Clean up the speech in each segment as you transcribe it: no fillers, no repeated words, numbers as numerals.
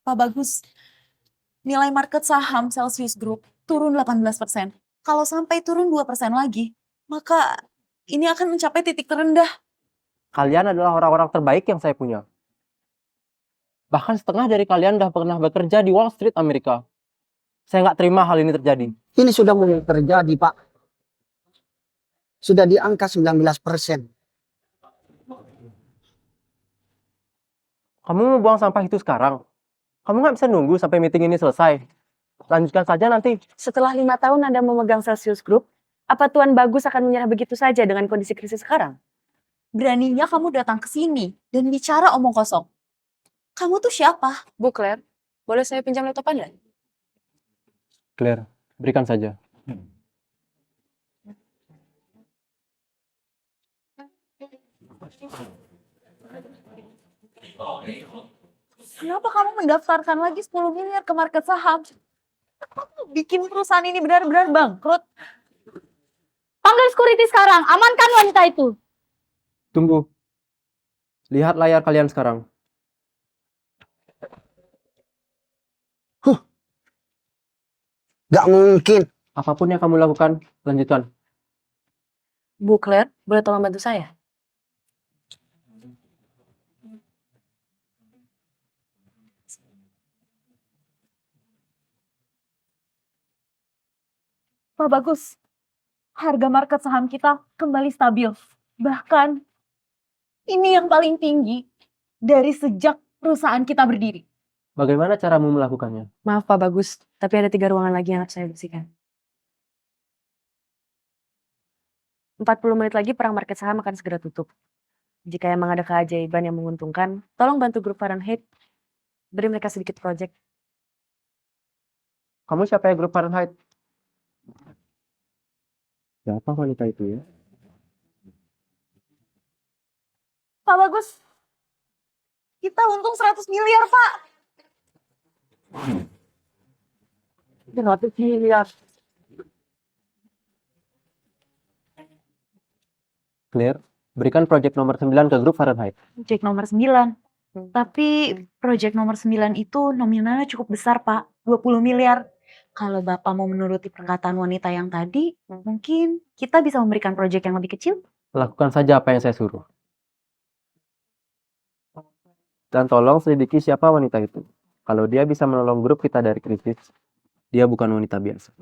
Pak Bagus, nilai market saham Celsius Group turun 18%. Kalau sampai turun 2% lagi, maka ini akan mencapai titik terendah. Kalian adalah orang-orang terbaik yang saya punya. Bahkan setengah dari kalian udah pernah bekerja di Wall Street Amerika. Saya nggak terima hal ini terjadi. Ini sudah mulai terjadi, Pak. Sudah di angka 19%. Kamu mau buang sampah itu sekarang? Kamu nggak bisa nunggu sampai meeting ini selesai. Lanjutkan saja nanti. Setelah 5 tahun Anda memegang Celsius Group, apa Tuan Bagus akan menyerah begitu saja dengan kondisi krisis sekarang? Beraninya kamu datang ke sini dan bicara omong kosong. Kamu tuh siapa? Bu Claire, boleh saya pinjam laptop Anda? Claire, berikan saja. Kenapa kamu mendaftarkan lagi 10 miliar ke market saham? Kamu bikin perusahaan ini benar-benar bangkrut. Panggil security sekarang, amankan wanita itu. Tunggu. Lihat layar kalian sekarang. Gak mungkin. Apapun yang kamu lakukan, lanjutkan. Bu Claire, boleh tolong bantu saya? Pak Bagus, harga market saham kita kembali stabil. Bahkan, ini yang paling tinggi dari sejak perusahaan kita berdiri. Bagaimana caramu melakukannya? Maaf Pak Bagus, tapi ada 3 ruangan lagi yang harus saya bersihkan. 40 menit lagi perang market saham akan segera tutup. Jika emang ada keajaiban yang menguntungkan, tolong bantu grup Fahrenheit. Beri mereka sedikit project. Kamu siapa ya grup Fahrenheit? Siapa wanita itu ya? Pak Bagus, kita untung 100 miliar, Pak. 100 miliar. Claire, berikan project nomor 9 ke grup Fahrenheit. Project nomor 9. Tapi project nomor 9 itu nominalnya cukup besar, Pak. 20 miliar. Kalau Bapak mau menuruti perkataan wanita yang tadi, mungkin kita bisa memberikan project yang lebih kecil. Lakukan saja apa yang saya suruh. Dan tolong selidiki siapa wanita itu. Kalau dia bisa menolong grup kita dari krisis, dia bukan wanita biasa.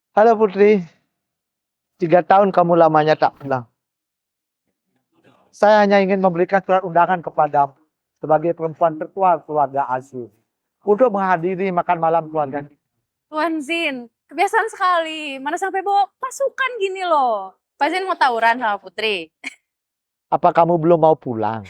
Halo Putri, 3 tahun kamu lamanya tak pulang. Saya hanya ingin memberikan surat undangan kepadamu sebagai perempuan tertua keluarga Azul untuk menghadiri makan malam keluarga. Tuan Zin, kebiasaan sekali. Mana sampai bawa pasukan gini loh. Pak Zin mau tawuran sama Putri? Apa kamu belum mau pulang?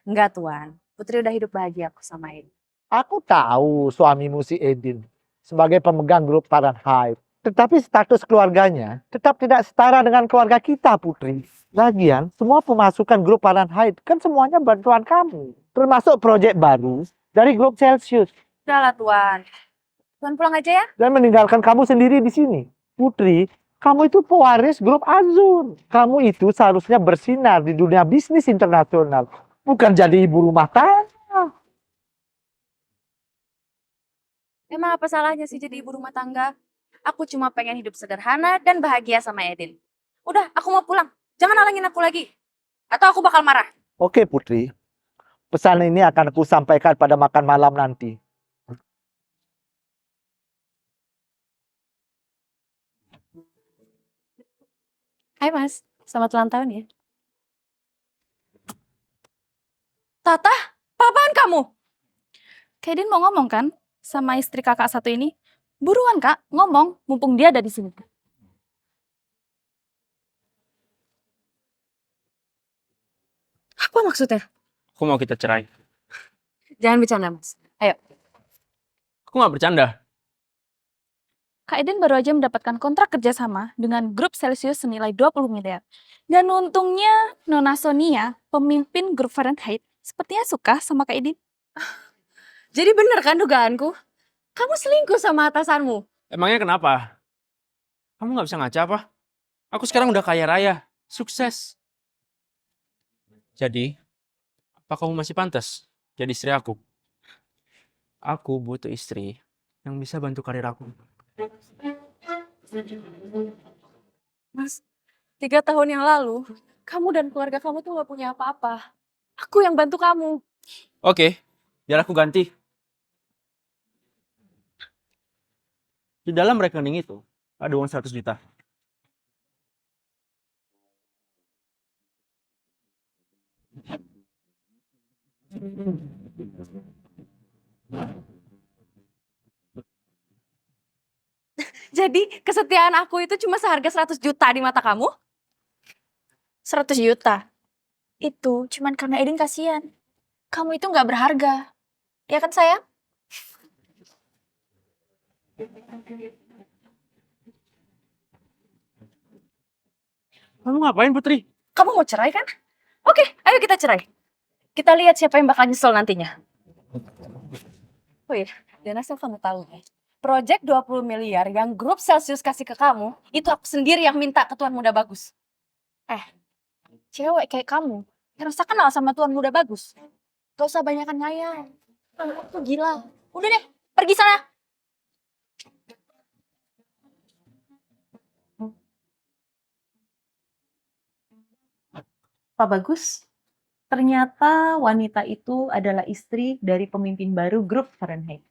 Enggak Tuan, Putri udah hidup bahagia aku sama Edi. Aku tahu suamimu si Edin sebagai pemegang grup Fahrenheit. Tetapi status keluarganya tetap tidak setara dengan keluarga kita, Putri. Lagian, semua pemasukan grup Fahrenheit kan semuanya bantuan kamu. Termasuk proyek baru dari grup Celsius. Udah lah Tuan. Tuan pulang aja ya. Dan meninggalkan kamu sendiri di sini. Putri, kamu itu pewaris grup Azur. Kamu itu seharusnya bersinar di dunia bisnis internasional. Bukan jadi ibu rumah tangga. Emang apa salahnya sih jadi ibu rumah tangga? Aku cuma pengen hidup sederhana dan bahagia sama Edin. Udah, aku mau pulang. Jangan halangin aku lagi. Atau aku bakal marah. Oke Putri, pesan ini akan aku sampaikan pada makan malam nanti. Hai Mas, selamat ulang tahun ya. Tata, apaan kamu? Kak Edin mau ngomong kan sama istri kakak satu ini? Buruan Kak, ngomong, mumpung dia ada di sini. Apa maksudnya? Aku mau kita cerai. Jangan bercanda Mas. Ayo. Aku nggak bercanda. Kak Eden baru aja mendapatkan kontrak kerjasama dengan grup Celsius senilai 20 miliar. Dan untungnya Nona Sonia, pemimpin grup Fahrenheit, sepertinya suka sama Kak Eden. Jadi bener kan dugaanku? Kamu selingkuh sama atasanmu? Emangnya kenapa? Kamu nggak bisa ngaca apa? Aku sekarang udah kaya raya, sukses. Jadi, apa kamu masih pantas jadi istri aku? Aku butuh istri yang bisa bantu karir aku. Mas, 3 tahun yang lalu, kamu dan keluarga kamu tuh gak punya apa-apa. Aku yang bantu kamu. Oke, biar aku ganti. Di dalam rekening itu ada uang 100 juta. Jadi kesetiaan aku itu cuma seharga 100 juta di mata kamu? 100 juta. Itu cuman karena Eden kasihan. Kamu itu nggak berharga. Ya kan sayang? Kamu ngapain, Putri? Kamu mau cerai kan? Oke, ayo kita cerai. Kita lihat siapa yang bakal nyesel nantinya. Oh iya, dan asal kamu tahu ya. Project 20 miliar yang grup Celsius kasih ke kamu, itu aku sendiri yang minta ke Tuan Muda Bagus. Cewek kayak kamu, yang rasa kenal sama Tuan Muda Bagus. Gak usah banyakan ngayal. Kamu tuh gila. Udah deh, pergi sana. Pak Bagus, ternyata wanita itu adalah istri dari pemimpin baru grup Fahrenheit.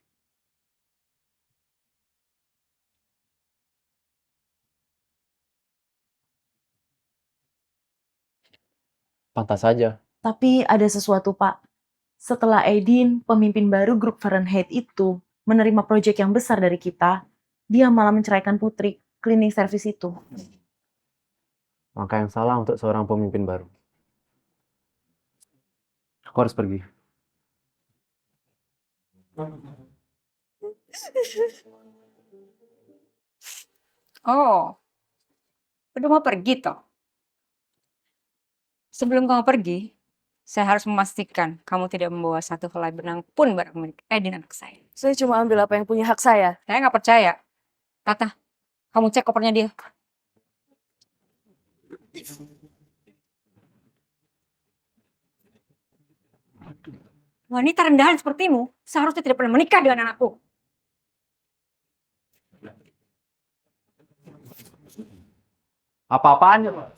Pantas saja. Tapi ada sesuatu, Pak. Setelah Edin, pemimpin baru grup Fahrenheit itu, menerima proyek yang besar dari kita, dia malah menceraikan Putri, cleaning service itu. Langkah yang salah untuk seorang pemimpin baru. Aku harus pergi. Oh, udah mau pergi toh? Sebelum kamu pergi, saya harus memastikan kamu tidak membawa satu helai benang pun barang milik Edin anak saya. Saya cuma ambil apa yang punya hak saya. Saya nggak percaya. Tata, kamu cek kopernya dia. Wanita rendahan sepertimu seharusnya tidak pernah menikah dengan anakku. Apa-apaan ya, Pak?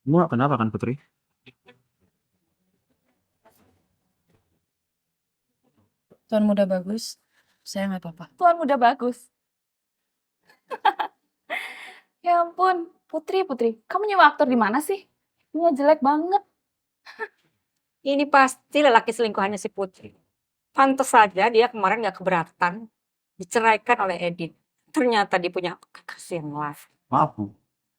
Kamu gak kenapa kan, Putri? Tuan Muda Bagus, saya nggak apa-apa. Tuan Muda Bagus. Ya ampun, Putri, kamu nyewa aktor di mana sih? Ini jelek banget. Ini pasti lelaki selingkuhannya si Putri. Pantes saja dia kemarin gak keberatan diceraikan oleh Edin. Ternyata dia punya kekasih yang lain. Maaf, Bu.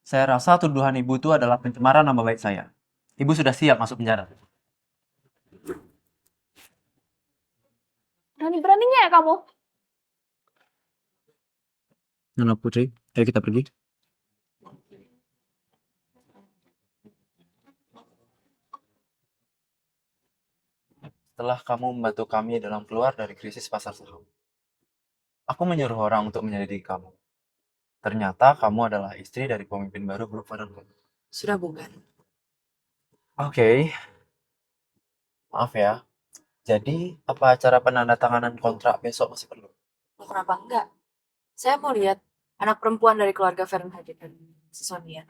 Saya rasa tuduhan Ibu itu adalah pencemaran nama baik saya. Ibu sudah siap masuk penjara. Berani-beraninya ya kamu? Nona Putri, ayo kita pergi. Setelah kamu membantu kami dalam keluar dari krisis pasar saham, aku menyuruh orang untuk menyelidiki kamu. Ternyata kamu adalah istri dari pemimpin baru grup Fahrenheit. Sudah bukan. Oke, maaf ya. Jadi, apa acara penandatanganan kontrak besok masih perlu? Oh, kenapa enggak? Saya mau lihat anak perempuan dari keluarga Fahrenheit itu, si Sonia.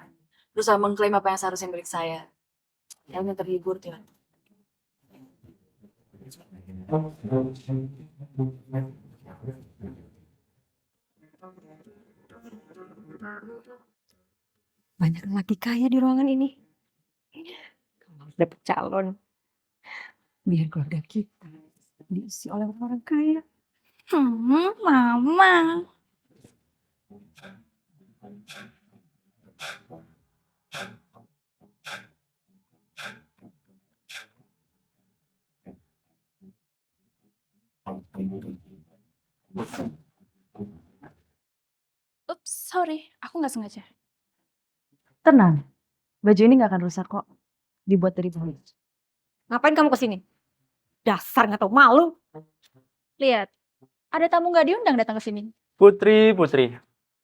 Berusaha mengklaim apa yang seharusnya milik saya. Yang terhibur, Tuan. Banyak laki kaya di ruangan ini. Kamu harus dapet calon. Biar keluarga kita diisi oleh orang-orang kaya. Mama. Ups, sorry, aku nggak sengaja. Tenang, baju ini nggak akan rusak kok. Dibuat dari bahan. Ngapain kamu kesini? Dasar nggak tahu malu. Lihat, ada tamu nggak diundang datang ke sini. Putri,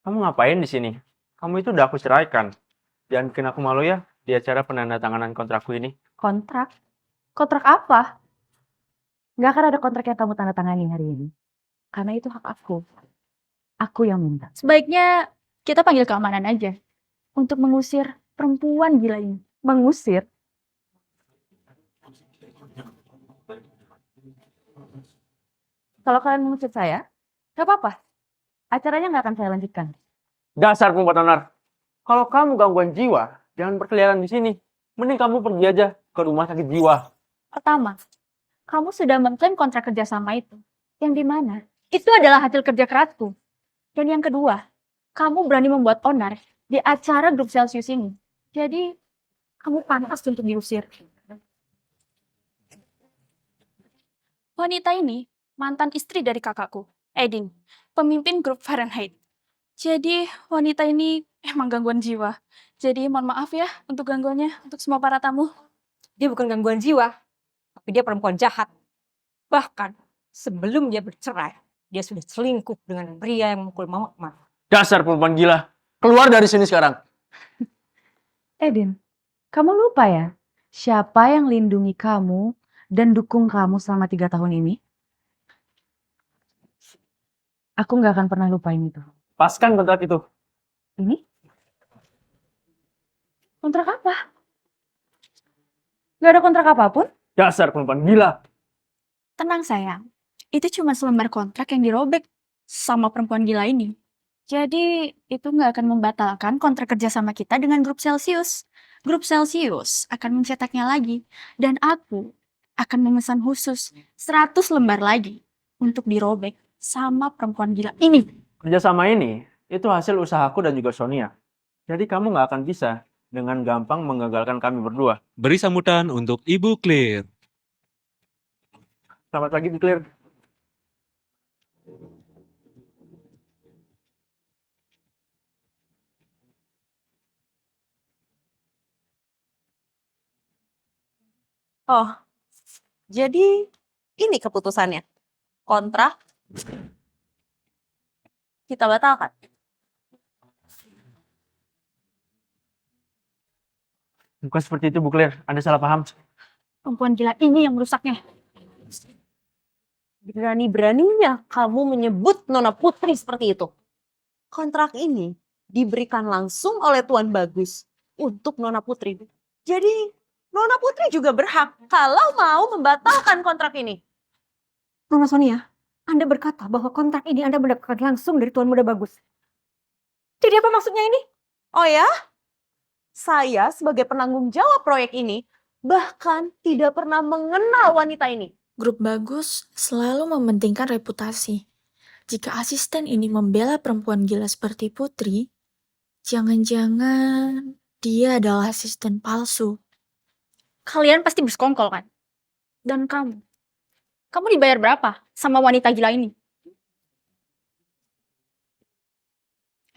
kamu ngapain di sini? Kamu itu udah aku ceraikan. Jangan bikin aku malu ya di acara penandatanganan kontrakku ini. Kontrak? Kontrak apa? Nggak akan ada kontrak yang kamu tanda tangani hari ini. Karena itu hak aku. Aku yang minta. Sebaiknya kita panggil keamanan aja untuk mengusir perempuan gila ini. Mengusir? Kalau kalian mengusir saya, nggak apa-apa. Acaranya nggak akan saya lanjutkan. Dasar perempuan onar. Kalau kamu gangguan jiwa, jangan berkeliaran di sini. Mending kamu pergi aja ke rumah sakit jiwa. Pertama, kamu sudah mengklaim kontrak kerjasama itu. Yang di mana? Itu adalah hasil kerja kerasku. Dan yang kedua, kamu berani membuat onar di acara grup Celsius ini. Jadi, kamu pantas untuk diusir. Wanita ini mantan istri dari kakakku, Edin, pemimpin grup Fahrenheit. Jadi, wanita ini emang gangguan jiwa. Jadi, mohon maaf ya untuk gangguannya, untuk semua para tamu. Dia bukan gangguan jiwa, tapi dia perempuan jahat. Bahkan sebelum dia bercerai, dia sudah selingkuh dengan pria yang memukul mama kemarin. Dasar perempuan gila. Keluar dari sini sekarang. Edin, kamu lupa ya? Siapa yang lindungi kamu dan dukung kamu selama 3 tahun ini? Aku nggak akan pernah lupain itu. Paskan kontrak itu. Ini? Kontrak apa? Nggak ada kontrak apapun? Dasar perempuan gila. Tenang sayang, itu cuma selembar kontrak yang dirobek sama perempuan gila ini. Jadi itu nggak akan membatalkan kontrak kerjasama kita dengan grup Celsius. Grup Celsius akan mencetaknya lagi. Dan aku akan memesan khusus 100 lembar lagi untuk dirobek sama perempuan gila ini. Kerjasama ini, itu hasil usahaku dan juga Sonia. Jadi kamu nggak akan bisa dengan gampang menggagalkan kami berdua. Beri sambutan untuk Ibu Clear. Selamat pagi, Bu Clear. Oh, jadi ini keputusannya. Kontrak kita batalkan. Bukan seperti itu, Bu Clear. Anda salah paham. Perempuan gila ini yang merusaknya. Berani-beraninya kamu menyebut Nona Putri seperti itu. Kontrak ini diberikan langsung oleh Tuan Bagus untuk Nona Putri. Jadi Nona Putri juga berhak kalau mau membatalkan kontrak ini. Nona Sonia, Anda berkata bahwa kontrak ini Anda mendapatkan langsung dari Tuan Muda Bagus. Jadi apa maksudnya ini? Oh ya? Saya sebagai penanggung jawab proyek ini bahkan tidak pernah mengenal wanita ini. Grup Bagus selalu mementingkan reputasi. Jika asisten ini membela perempuan gila seperti Putri, jangan-jangan dia adalah asisten palsu. Kalian pasti bersekongkol kan? Dan kamu dibayar berapa sama wanita gila ini?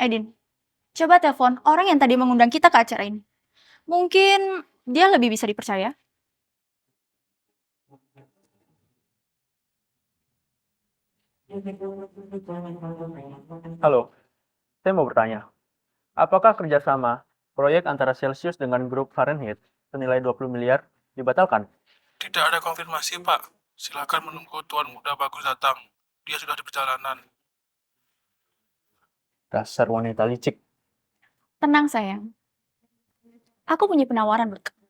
Edin, coba telepon orang yang tadi mengundang kita ke acara ini. Mungkin dia lebih bisa dipercaya. Halo, saya mau bertanya. Apakah kerjasama proyek antara Celsius dengan grup Fahrenheit senilai 20 miliar dibatalkan? Tidak ada konfirmasi, Pak. Silakan menunggu Tuan Muda Bagus datang. Dia sudah di perjalanan. Dasar wanita licik. Tenang sayang. Aku punya penawaran buat kamu.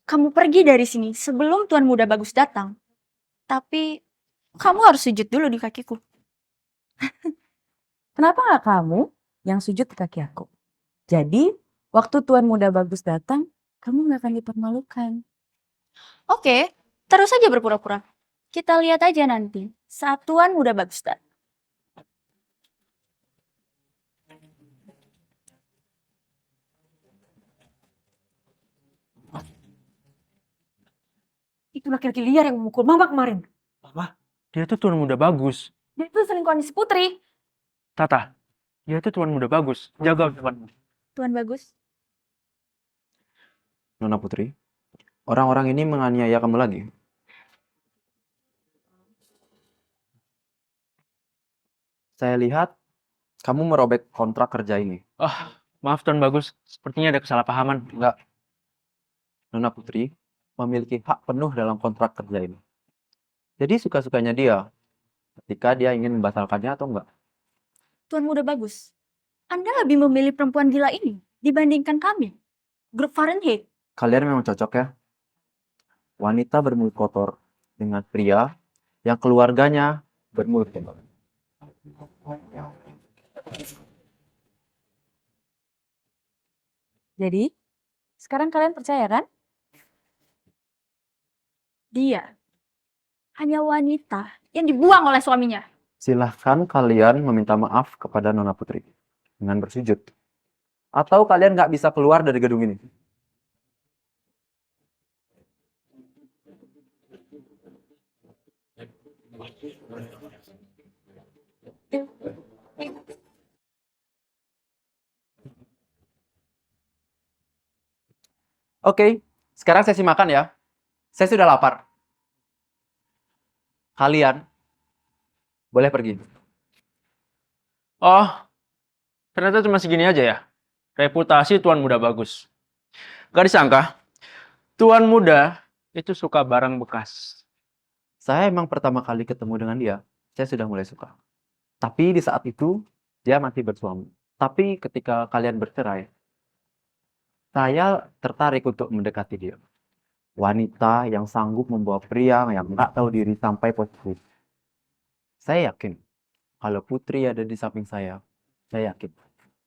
Kamu pergi dari sini sebelum Tuan Muda Bagus datang. Tapi kamu harus sujud dulu di kakiku. Kenapa nggak kamu yang sujud di kaki aku? Jadi, waktu Tuan Muda Bagus datang, kamu nggak akan dipermalukan. Oke, terus aja berpura-pura. Kita lihat aja nanti saat Tuan Muda Bagus datang. Itu laki-laki liar yang memukul mama kemarin. Mama, dia tuh Tuan Muda Bagus. Dia itu selingkuhan si Putri. Tata, dia itu tuan muda bagus. Jaga ucapanmu. Tuan bagus. Nona Putri, orang-orang ini menganiaya kamu lagi. Saya lihat kamu merobek kontrak kerja ini. Maaf tuan bagus, sepertinya ada kesalahpahaman. Enggak. Nona Putri memiliki hak penuh dalam kontrak kerja ini. Jadi suka-sukanya dia ketika dia ingin membatalkannya atau enggak. Tuan muda bagus. Anda lebih memilih perempuan gila ini dibandingkan kami. Grup Fahrenheit. Kalian memang cocok ya. Wanita bermulut kotor dengan pria yang keluarganya bermulut kotor. Jadi, sekarang kalian percaya kan? Dia hanya wanita yang dibuang oleh suaminya. Silahkan kalian meminta maaf kepada Nona Putri dengan bersujud. Atau kalian nggak bisa keluar dari gedung ini. Oke, sekarang sesi makan ya. Saya sudah lapar. Kalian boleh pergi. Oh, ternyata cuma segini aja ya. Reputasi tuan muda bagus. Gak disangka, tuan muda itu suka barang bekas. Saya emang pertama kali ketemu dengan dia, saya sudah mulai suka. Tapi di saat itu, dia masih bersuami. Tapi ketika kalian bercerai, saya tertarik untuk mendekati dia. Wanita yang sanggup membawa pria yang nggak tahu diri sampai posisi. Saya yakin, kalau Putri ada di samping saya yakin,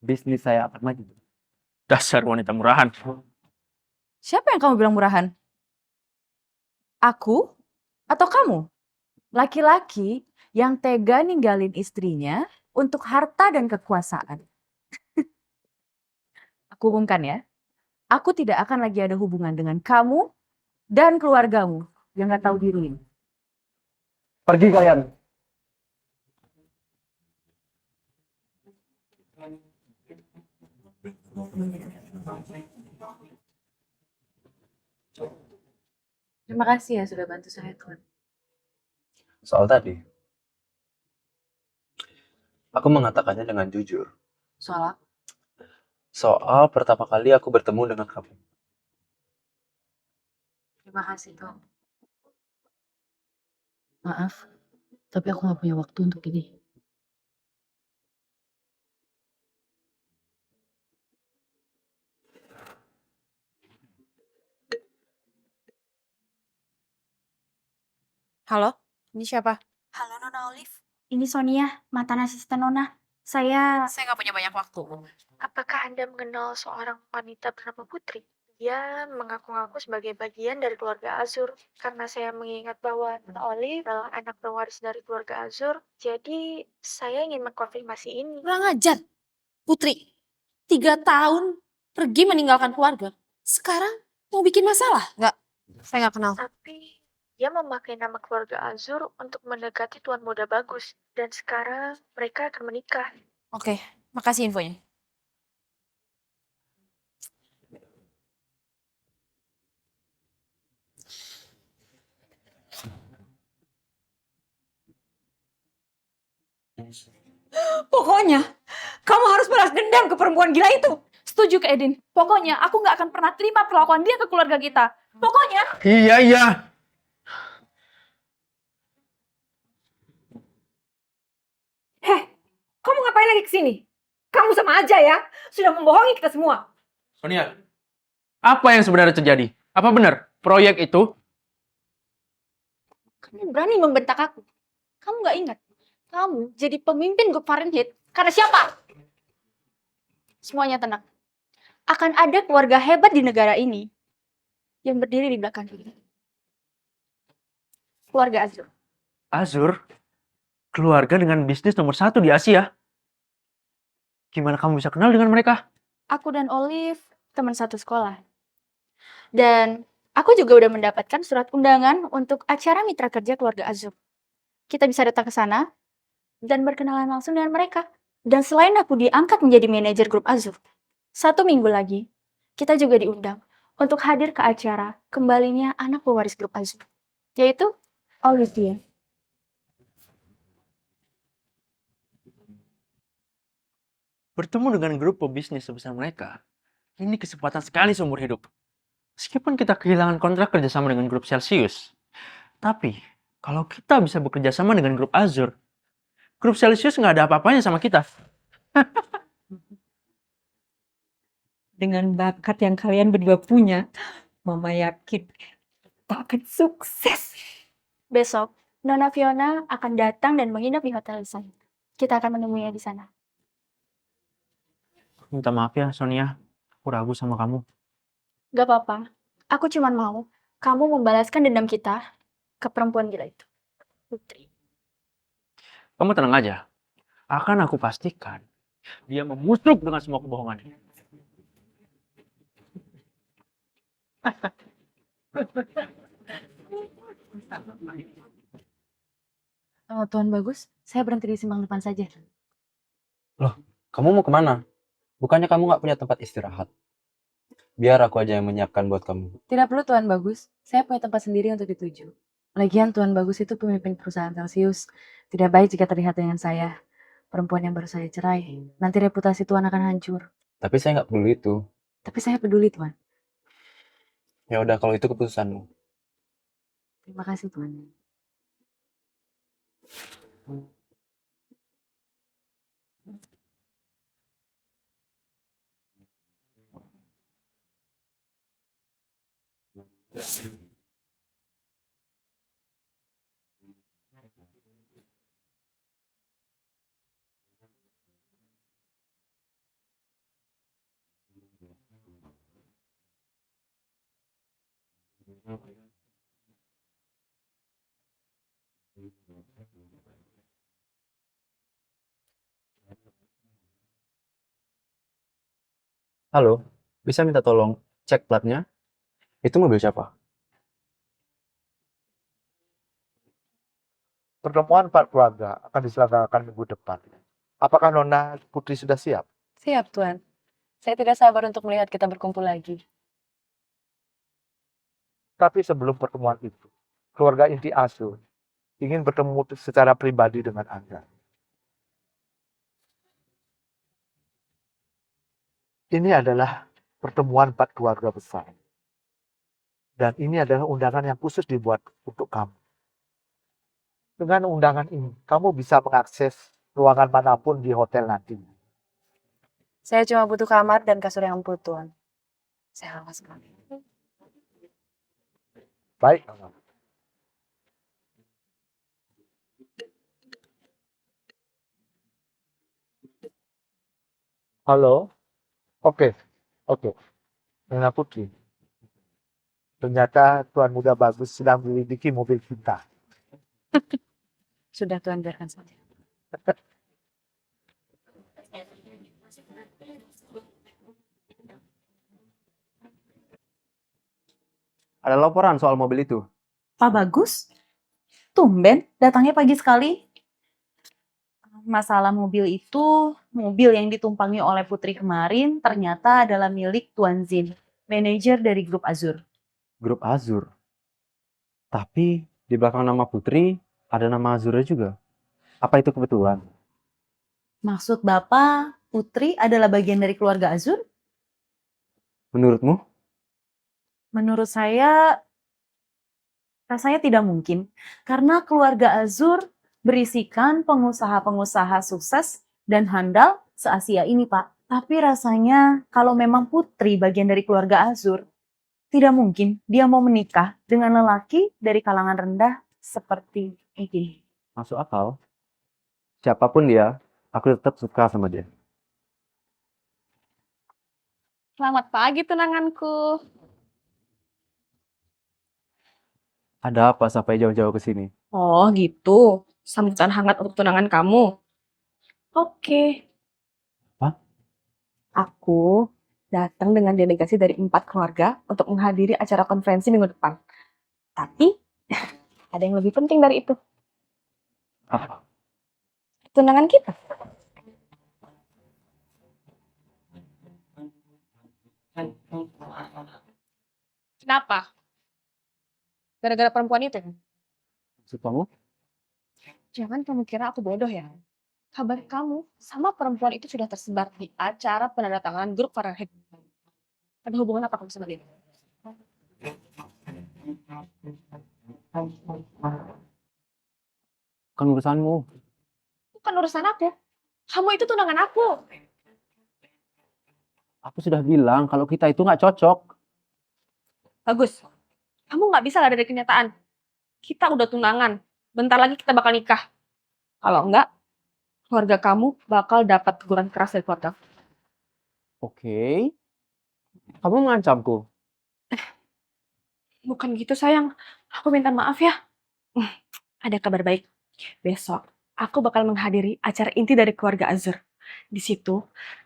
bisnis saya akan maju. Dasar wanita murahan. Siapa yang kamu bilang murahan? Aku atau kamu? Laki-laki yang tega ninggalin istrinya untuk harta dan kekuasaan. Aku umumkan ya, aku tidak akan lagi ada hubungan dengan kamu dan keluargamu yang gak tahu diri ini. Pergi kalian. Terima kasih ya sudah bantu saya, Tuan. Soal tadi, aku mengatakannya dengan jujur. Soal apa? Soal pertama kali aku bertemu dengan kamu. Terima kasih, Tuan. Maaf, tapi aku nggak punya waktu untuk ini. Halo, ini siapa? Halo Nona Olive. Ini Sonia, mantan asisten Nona. Saya Saya nggak punya banyak waktu. Apakah Anda mengenal seorang wanita bernama Putri? Dia mengaku-ngaku sebagai bagian dari keluarga Azur. Karena saya mengingat bahwa Nona Olive adalah anak pewaris dari keluarga Azur, jadi saya ingin mengkonfirmasi ini. Kurang ajar. Putri, 3 tahun pergi meninggalkan keluarga. Sekarang mau bikin masalah? Nggak, saya nggak kenal. Tapi dia memakai nama keluarga Azur untuk mendekati Tuan Muda Bagus. Dan sekarang mereka akan menikah. Oke, makasih infonya. Pokoknya, kamu harus balas dendam ke perempuan gila itu. Setuju ke Edin. Pokoknya aku nggak akan pernah terima perlakuan dia ke keluarga kita. Pokoknya. Iya. Heh, kamu ngapain lagi kesini? Kamu sama aja ya, sudah membohongi kita semua. Sonia, apa yang sebenarnya terjadi? Apa benar proyek itu? Kamu berani membentak aku. Kamu nggak ingat? Kamu jadi pemimpin grup Fahrenheit karena siapa? Semuanya tenang. Akan ada keluarga hebat di negara ini yang berdiri di belakang kita. Keluarga Azur. Azur, keluarga dengan bisnis nomor 1 di Asia. Gimana kamu bisa kenal dengan mereka? Aku dan Olive teman satu sekolah. Dan aku juga udah mendapatkan surat undangan untuk acara mitra kerja keluarga Azur. Kita bisa datang ke sana dan berkenalan langsung dengan mereka. Dan selain aku diangkat menjadi manajer grup Azur, 1 minggu lagi kita juga diundang untuk hadir ke acara kembalinya anak pewaris grup Azur, yaitu Olivia. Bertemu dengan grup pebisnis sebesar mereka, ini kesempatan sekali seumur hidup. Meskipun kita kehilangan kontrak kerjasama dengan grup Celsius, tapi kalau kita bisa bekerja sama dengan grup Azur, grup Celsius nggak ada apa-apanya sama kita. Dengan bakat yang kalian berdua punya, Mama yakin kita akan sukses. Besok, Nona Fiona akan datang dan menginap di hotel saya. Kita akan menemuinya di sana. Minta maaf ya, Sonia. Aku ragu sama kamu. Gak apa-apa. Aku cuma mau kamu membalaskan dendam kita ke perempuan gila itu, Putri. Kamu tenang aja. Akan aku pastikan dia memusnuk dengan semua kebohongannya. Tuan Bagus, saya berhenti di simpang depan saja. Loh, kamu mau kemana? Bukannya kamu nggak punya tempat istirahat? Biar aku aja yang menyiapkan buat kamu. Tidak perlu Tuan Bagus, saya punya tempat sendiri untuk dituju. Lagian Tuan Bagus itu pemimpin perusahaan Celsius. Tidak baik jika terlihat dengan saya, perempuan yang baru saja cerai. Nanti reputasi Tuan akan hancur. Tapi saya nggak peduli itu. Tapi saya peduli Tuan. Ya udah kalau itu keputusanmu. Terima kasih Tuan. Halo, bisa minta tolong cek platnya? Itu mobil siapa? Pertemuan 4 keluarga akan diselenggarakan minggu depan. Apakah Nona Putri sudah siap? Siap, Tuan. Saya tidak sabar untuk melihat kita berkumpul lagi. Tapi sebelum pertemuan itu, keluarga inti Azur ingin bertemu secara pribadi dengan Anda. Ini adalah pertemuan 4 keluarga besar. Dan ini adalah undangan yang khusus dibuat untuk kamu. Dengan undangan ini, kamu bisa mengakses ruangan manapun di hotel nanti. Saya cuma butuh kamar dan kasur yang empuk, Tuan. Saya haus sekali. Baik, Nona. Halo? Oke. Nona Putri. Ternyata Tuan Muda Bagus sedang menyelidiki mobil kita. Sudah, Tuan, biarkan saja. Ada laporan soal mobil itu. Pak Bagus? Tumben, datangnya pagi sekali. Masalah mobil itu, mobil yang ditumpangi oleh Putri kemarin ternyata adalah milik Tuan Zin, manajer dari grup Azur. Grup Azur. Tapi di belakang nama Putri ada nama Azurnya juga. Apa itu kebetulan? Maksud Bapak, Putri adalah bagian dari keluarga Azur? Menurutmu? Menurut saya, rasanya tidak mungkin. Karena keluarga Azur berisikan pengusaha-pengusaha sukses dan handal se-Asia ini, Pak. Tapi rasanya kalau memang Putri bagian dari keluarga Azur, tidak mungkin dia mau menikah dengan lelaki dari kalangan rendah seperti ini. Masuk akal. Siapapun dia, aku tetap suka sama dia. Selamat pagi tunanganku. Ada apa sampai jauh-jauh ke sini? Oh gitu, sambutan hangat untuk tunangan kamu. Oke. Apa? Aku datang dengan delegasi dari 4 keluarga untuk menghadiri acara konferensi minggu depan. Tapi ada yang lebih penting dari itu. Apa? tunangan kita. Kenapa? Gara-gara perempuan itu? Maksud kamu? Jangan kamu kira aku bodoh ya. Kabar kamu sama perempuan itu sudah tersebar di acara penandatanganan grup Fahrenheit. Ada hubungan apa kamu sama dia? Kan urusanmu. Bukan urusan aku. Kamu itu tunangan aku. Aku sudah bilang kalau kita itu nggak cocok. Bagus. Kamu nggak bisa lah dari kenyataan. Kita udah tunangan. Bentar lagi kita bakal nikah. Kalau enggak, keluarga kamu bakal dapat teguran keras dari keluarga. Oke. Kamu mengancamku. Bukan gitu sayang. Aku minta maaf ya. Ada kabar baik. Besok, aku bakal menghadiri acara inti dari keluarga Azur. Di situ,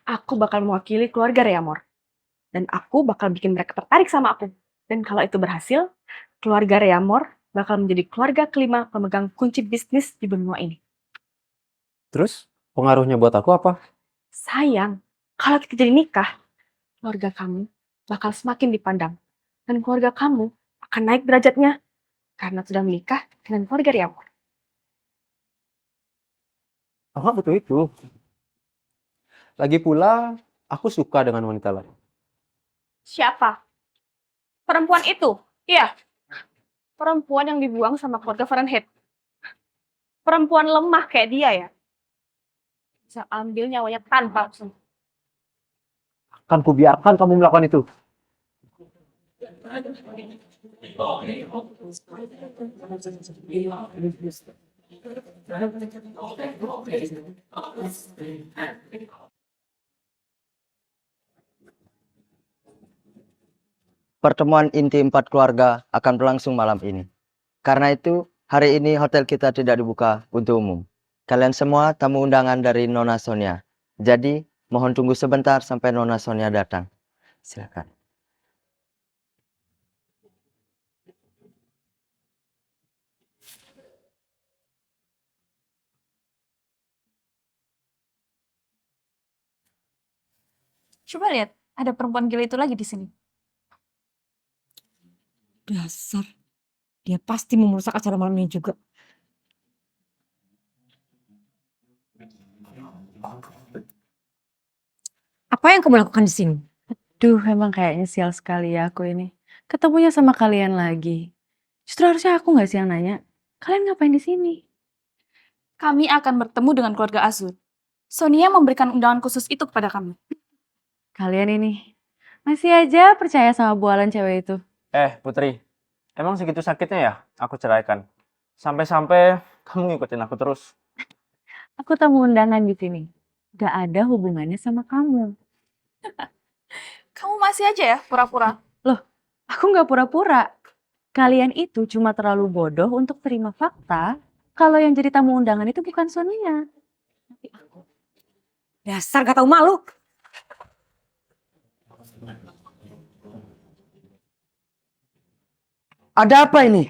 aku bakal mewakili keluarga Reamor. Dan aku bakal bikin mereka tertarik sama aku. Dan kalau itu berhasil, keluarga Reamor bakal menjadi keluarga kelima pemegang kunci bisnis di benua ini. Terus, pengaruhnya buat aku apa? Sayang, kalau kita jadi nikah, keluarga kamu bakal semakin dipandang. Dan keluarga kamu akan naik derajatnya karena sudah menikah dengan keluarga Reamor. Aku nggak butuh itu. Lagi pula, aku suka dengan wanita lain. Siapa? Perempuan itu? Iya. Perempuan yang dibuang sama keluarga Fahrenheit. Perempuan lemah kayak dia ya. Bisa ambil nyawanya tanpa langsung. Akan kubiarkan kamu melakukan itu. Pertemuan inti 4 keluarga akan berlangsung malam ini. Karena itu, hari ini hotel kita tidak dibuka untuk umum. Kalian semua tamu undangan dari Nona Sonia. Jadi, mohon tunggu sebentar sampai Nona Sonia datang. Silakan. Coba lihat, ada perempuan gila itu lagi di sini. Dasar. Dia pasti mau merusak acara malam ini juga. Apa yang kamu lakukan di sini? Duh, emang kayaknya sial sekali ya aku ini. Ketemunya sama kalian lagi. Justru harusnya aku nggak sih yang nanya. Kalian ngapain di sini? Kami akan bertemu dengan keluarga Azur. Sonia memberikan undangan khusus itu kepada kami. Kalian ini masih aja percaya sama bualan cewek itu. Putri, emang segitu sakitnya ya aku ceraikan? Sampai-sampai kamu ngikutin aku terus. Aku tamu undangan di sini. Gak ada hubungannya sama kamu. Kamu masih aja ya pura-pura. Loh, aku nggak pura-pura. Kalian itu cuma terlalu bodoh untuk terima fakta kalau yang jadi tamu undangan itu bukan Sonia. Dasar gak tahu malu. Ada apa ini?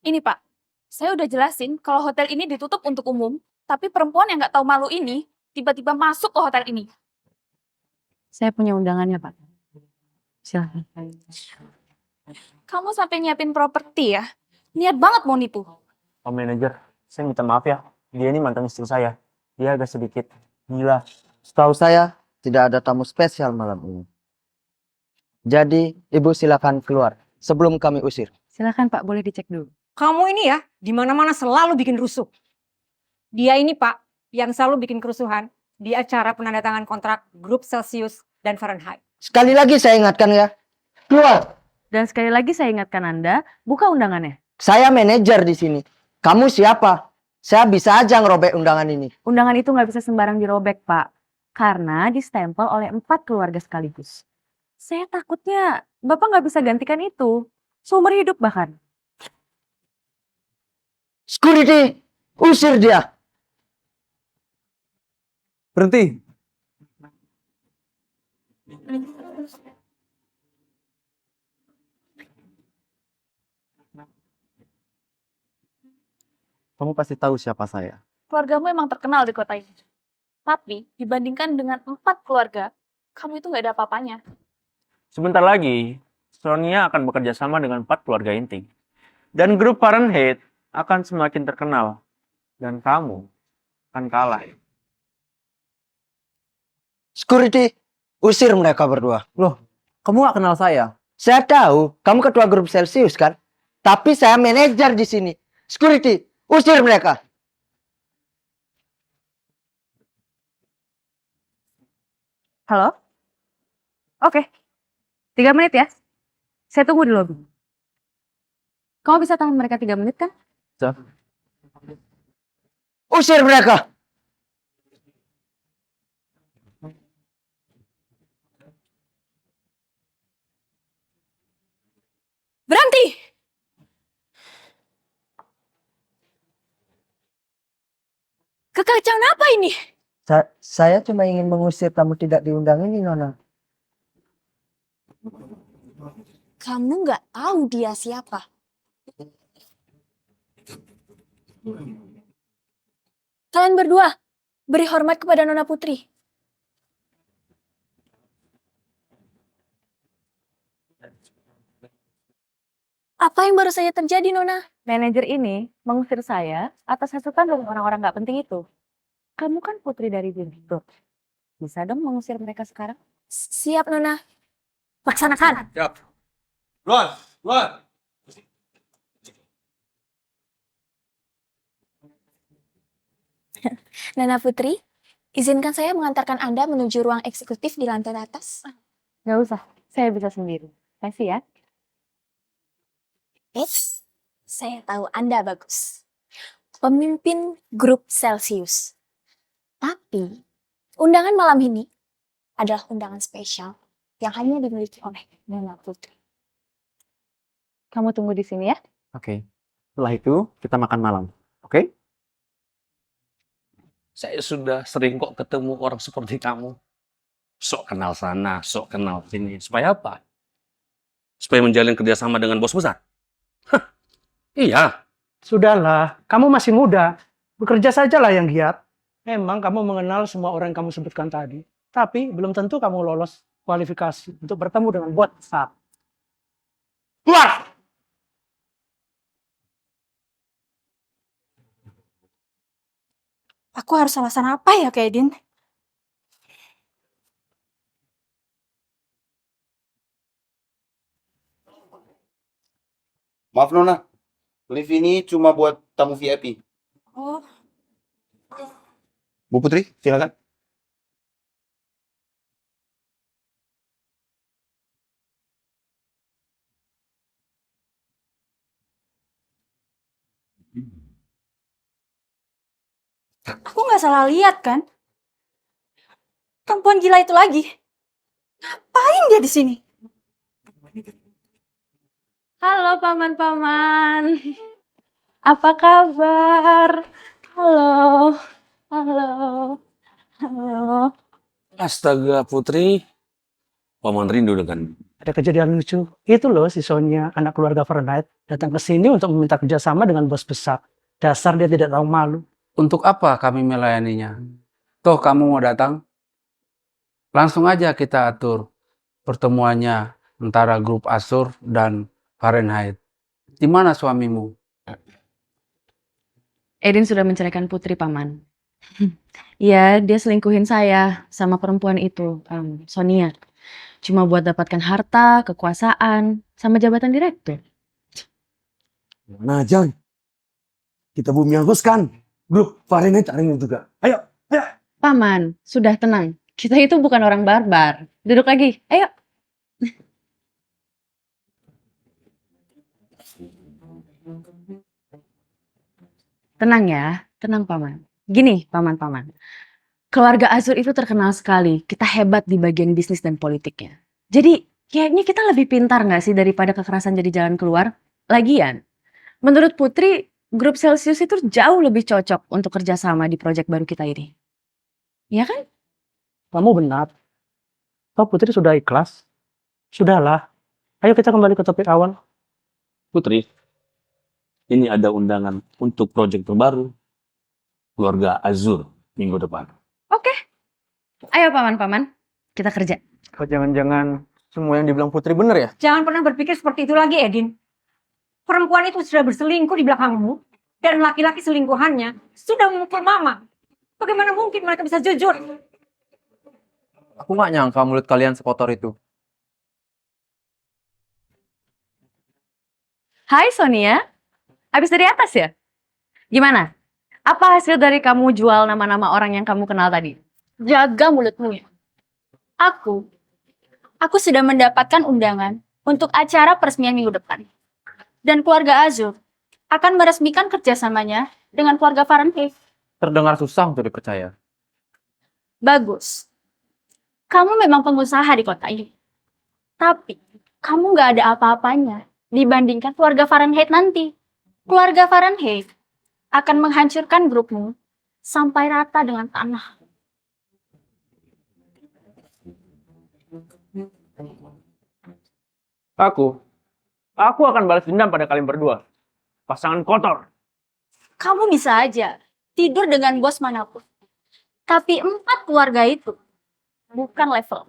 Ini Pak, saya udah jelasin kalau hotel ini ditutup untuk umum, tapi perempuan yang nggak tahu malu ini tiba-tiba masuk ke hotel ini. Saya punya undangannya, Pak. Silahkan. Kamu sampai nyiapin properti ya? Niat banget mau nipu. Pak manajer, saya minta maaf ya. Dia ini mantan istri saya. Dia agak sedikit gila. Setahu saya, tidak ada tamu spesial malam ini. Jadi, Ibu silakan keluar sebelum kami usir. Silakan Pak, boleh dicek dulu. Kamu ini ya, di mana-mana selalu bikin rusuh. Dia ini Pak, yang selalu bikin kerusuhan di acara penandatangan kontrak grup Celsius dan Fahrenheit. Sekali lagi saya ingatkan ya, keluar. Dan sekali lagi saya ingatkan Anda, buka undangannya. Saya manajer di sini. Kamu siapa? Saya bisa aja ngerobek undangan ini. Undangan itu nggak bisa sembarang dirobek, Pak. Karena distempel oleh 4 keluarga sekaligus. Saya takutnya Bapak nggak bisa gantikan itu. Seumur hidup bahkan. Security, usir dia. Berhenti. kamu pasti tahu siapa saya. Keluargamu emang terkenal di kota ini. Tapi dibandingkan dengan 4 keluarga, kamu itu nggak ada apa-apanya. Sebentar lagi, Sonia akan bekerja sama dengan 4 keluarga inti. Dan grup Fahrenheit akan semakin terkenal. Dan kamu akan kalah. Security, usir mereka berdua. Loh, kamu gak kenal saya? Saya tahu, kamu ketua grup Celsius kan? Tapi saya manajer di sini. Security, usir mereka. Halo? Oke. 3 menit ya. Saya tunggu di lobi. Kamu bisa tahan mereka 3 menit kan? Usir mereka. Berhenti! Kekacauan apa ini? Saya cuma ingin mengusir tamu tidak diundang ini, Nona. Kamu nggak tahu dia siapa. Kalian berdua, beri hormat kepada Nona Putri. Apa yang baru saja terjadi, Nona? Manajer ini mengusir saya atas hasutan dari orang-orang nggak penting itu. Kamu kan putri dari direktur. Bisa dong mengusir mereka sekarang? Siap, Nona. Laksanakan. Siap. Luar, luar. Nana Putri, izinkan saya mengantarkan Anda menuju ruang eksekutif di lantai atas. Nggak usah, saya bisa sendiri. Kasih ya. Saya tahu Anda bagus. Pemimpin grup Celsius. Tapi, undangan malam ini adalah undangan spesial yang hanya dimiliki oleh Nana Putri. Kamu tunggu di sini ya. Oke. Setelah itu, kita makan malam. Oke? Saya sudah sering kok ketemu orang seperti kamu. Sok kenal sana, sok kenal sini. Supaya apa? Supaya menjalin kerjasama dengan bos besar. Hah, iya. Sudahlah, kamu masih muda. Bekerja sajalah yang giat. Memang kamu mengenal semua orang yang kamu sebutkan tadi. Tapi belum tentu kamu lolos kualifikasi untuk bertemu dengan bos besar. Keluar! Aku harus alasan apa ya, Kak Edin? Maaf Nona, lift ini cuma buat tamu VIP. Oh, Bu Putri, silakan. aku nggak salah lihat kan? Perempuan gila itu lagi. Ngapain dia di sini? Halo paman-paman. Apa kabar? Halo. Halo. Halo. Astaga Putri, Paman rindu dengan. Ada kejadian lucu. Itu loh si Sonia, anak keluarga Fahrenheit, datang ke sini untuk meminta kerjasama dengan bos besar. Dasar dia tidak tahu malu. Untuk apa kami melayaninya? Toh kamu mau datang? Langsung aja kita atur pertemuannya antara grup Asur dan Fahrenheit. Di mana suamimu? Edin sudah menceraikan Putri, Paman. Iya, dia selingkuhin saya sama perempuan itu, Sonia. Cuma buat dapatkan harta, kekuasaan, sama jabatan direktur. Nah, John. Kita bumi hanguskan. Grup Fahrenheit cari juga. Ayo, ayo. Paman, sudah tenang. Kita itu bukan orang barbar. Duduk lagi, ayo. Tenang ya, tenang Paman. Gini, Paman-paman. Keluarga Azur itu terkenal sekali. Kita hebat di bagian bisnis dan politiknya. Jadi, kayaknya kita lebih pintar nggak sih daripada kekerasan jadi jalan keluar? Lagian, menurut Putri, grup Celsius itu jauh lebih cocok untuk kerjasama di proyek baru kita ini. Iya kan? Kamu benar. Toh Putri sudah ikhlas. Sudahlah. Ayo kita kembali ke topik awal. Putri, ini ada undangan untuk proyek terbaru keluarga Azur minggu depan. Oke, ayo paman-paman, kita kerja. Kok jangan-jangan semua yang dibilang Putri bener ya? Jangan pernah berpikir seperti itu lagi, Edin. Perempuan itu sudah berselingkuh di belakangmu, dan laki-laki selingkuhannya sudah memukul mama. Bagaimana mungkin mereka bisa jujur? Aku nggak nyangka mulut kalian sekotor itu. Hai Sonia, habis dari atas ya? Gimana? Apa hasil dari kamu jual nama-nama orang yang kamu kenal tadi? Jaga mulutmu ya. Aku sudah mendapatkan undangan untuk acara peresmian minggu depan. Dan keluarga Azur akan meresmikan kerjasamanya dengan keluarga Fahrenheit. Terdengar susah untuk dipercaya. Bagus. Kamu memang pengusaha di kota ini. Tapi kamu nggak ada apa-apanya dibandingkan keluarga Fahrenheit nanti. Keluarga Fahrenheit akan menghancurkan grupmu sampai rata dengan tanah. Aku akan balas dendam pada kalian berdua. Pasangan kotor. Kamu bisa aja tidur dengan bos manapun. Tapi 4 keluarga itu bukan level.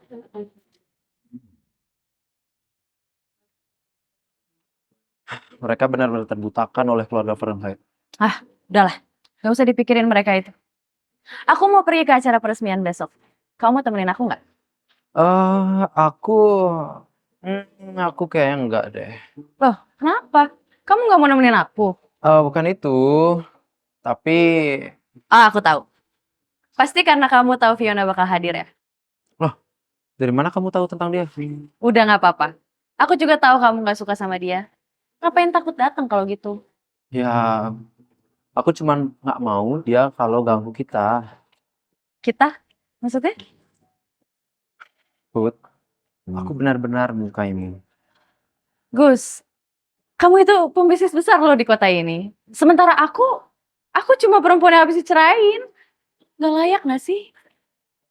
Mereka benar-benar terbutakan oleh keluarga Fahrenheit. Ah, udahlah. Gak usah dipikirin mereka itu. Aku mau pergi ke acara peresmian besok. Kamu mau temenin aku nggak? Aku kayaknya enggak deh. Loh, kenapa? Kamu nggak mau nemenin aku? Bukan itu. Tapi Ah, aku tahu. Pasti karena kamu tahu Fiona bakal hadir ya? dari mana kamu tahu tentang dia? Udah nggak apa-apa. Aku juga tahu kamu nggak suka sama dia. Ngapain takut datang kalau gitu? Ya, aku cuman nggak mau dia kalau ganggu kita. Kita? Maksudnya? Put, aku benar-benar menyukaimu. Gus, kamu itu pembisnis besar loh di kota ini. Sementara aku cuma perempuan yang habis dicerain. Gak layak gak sih?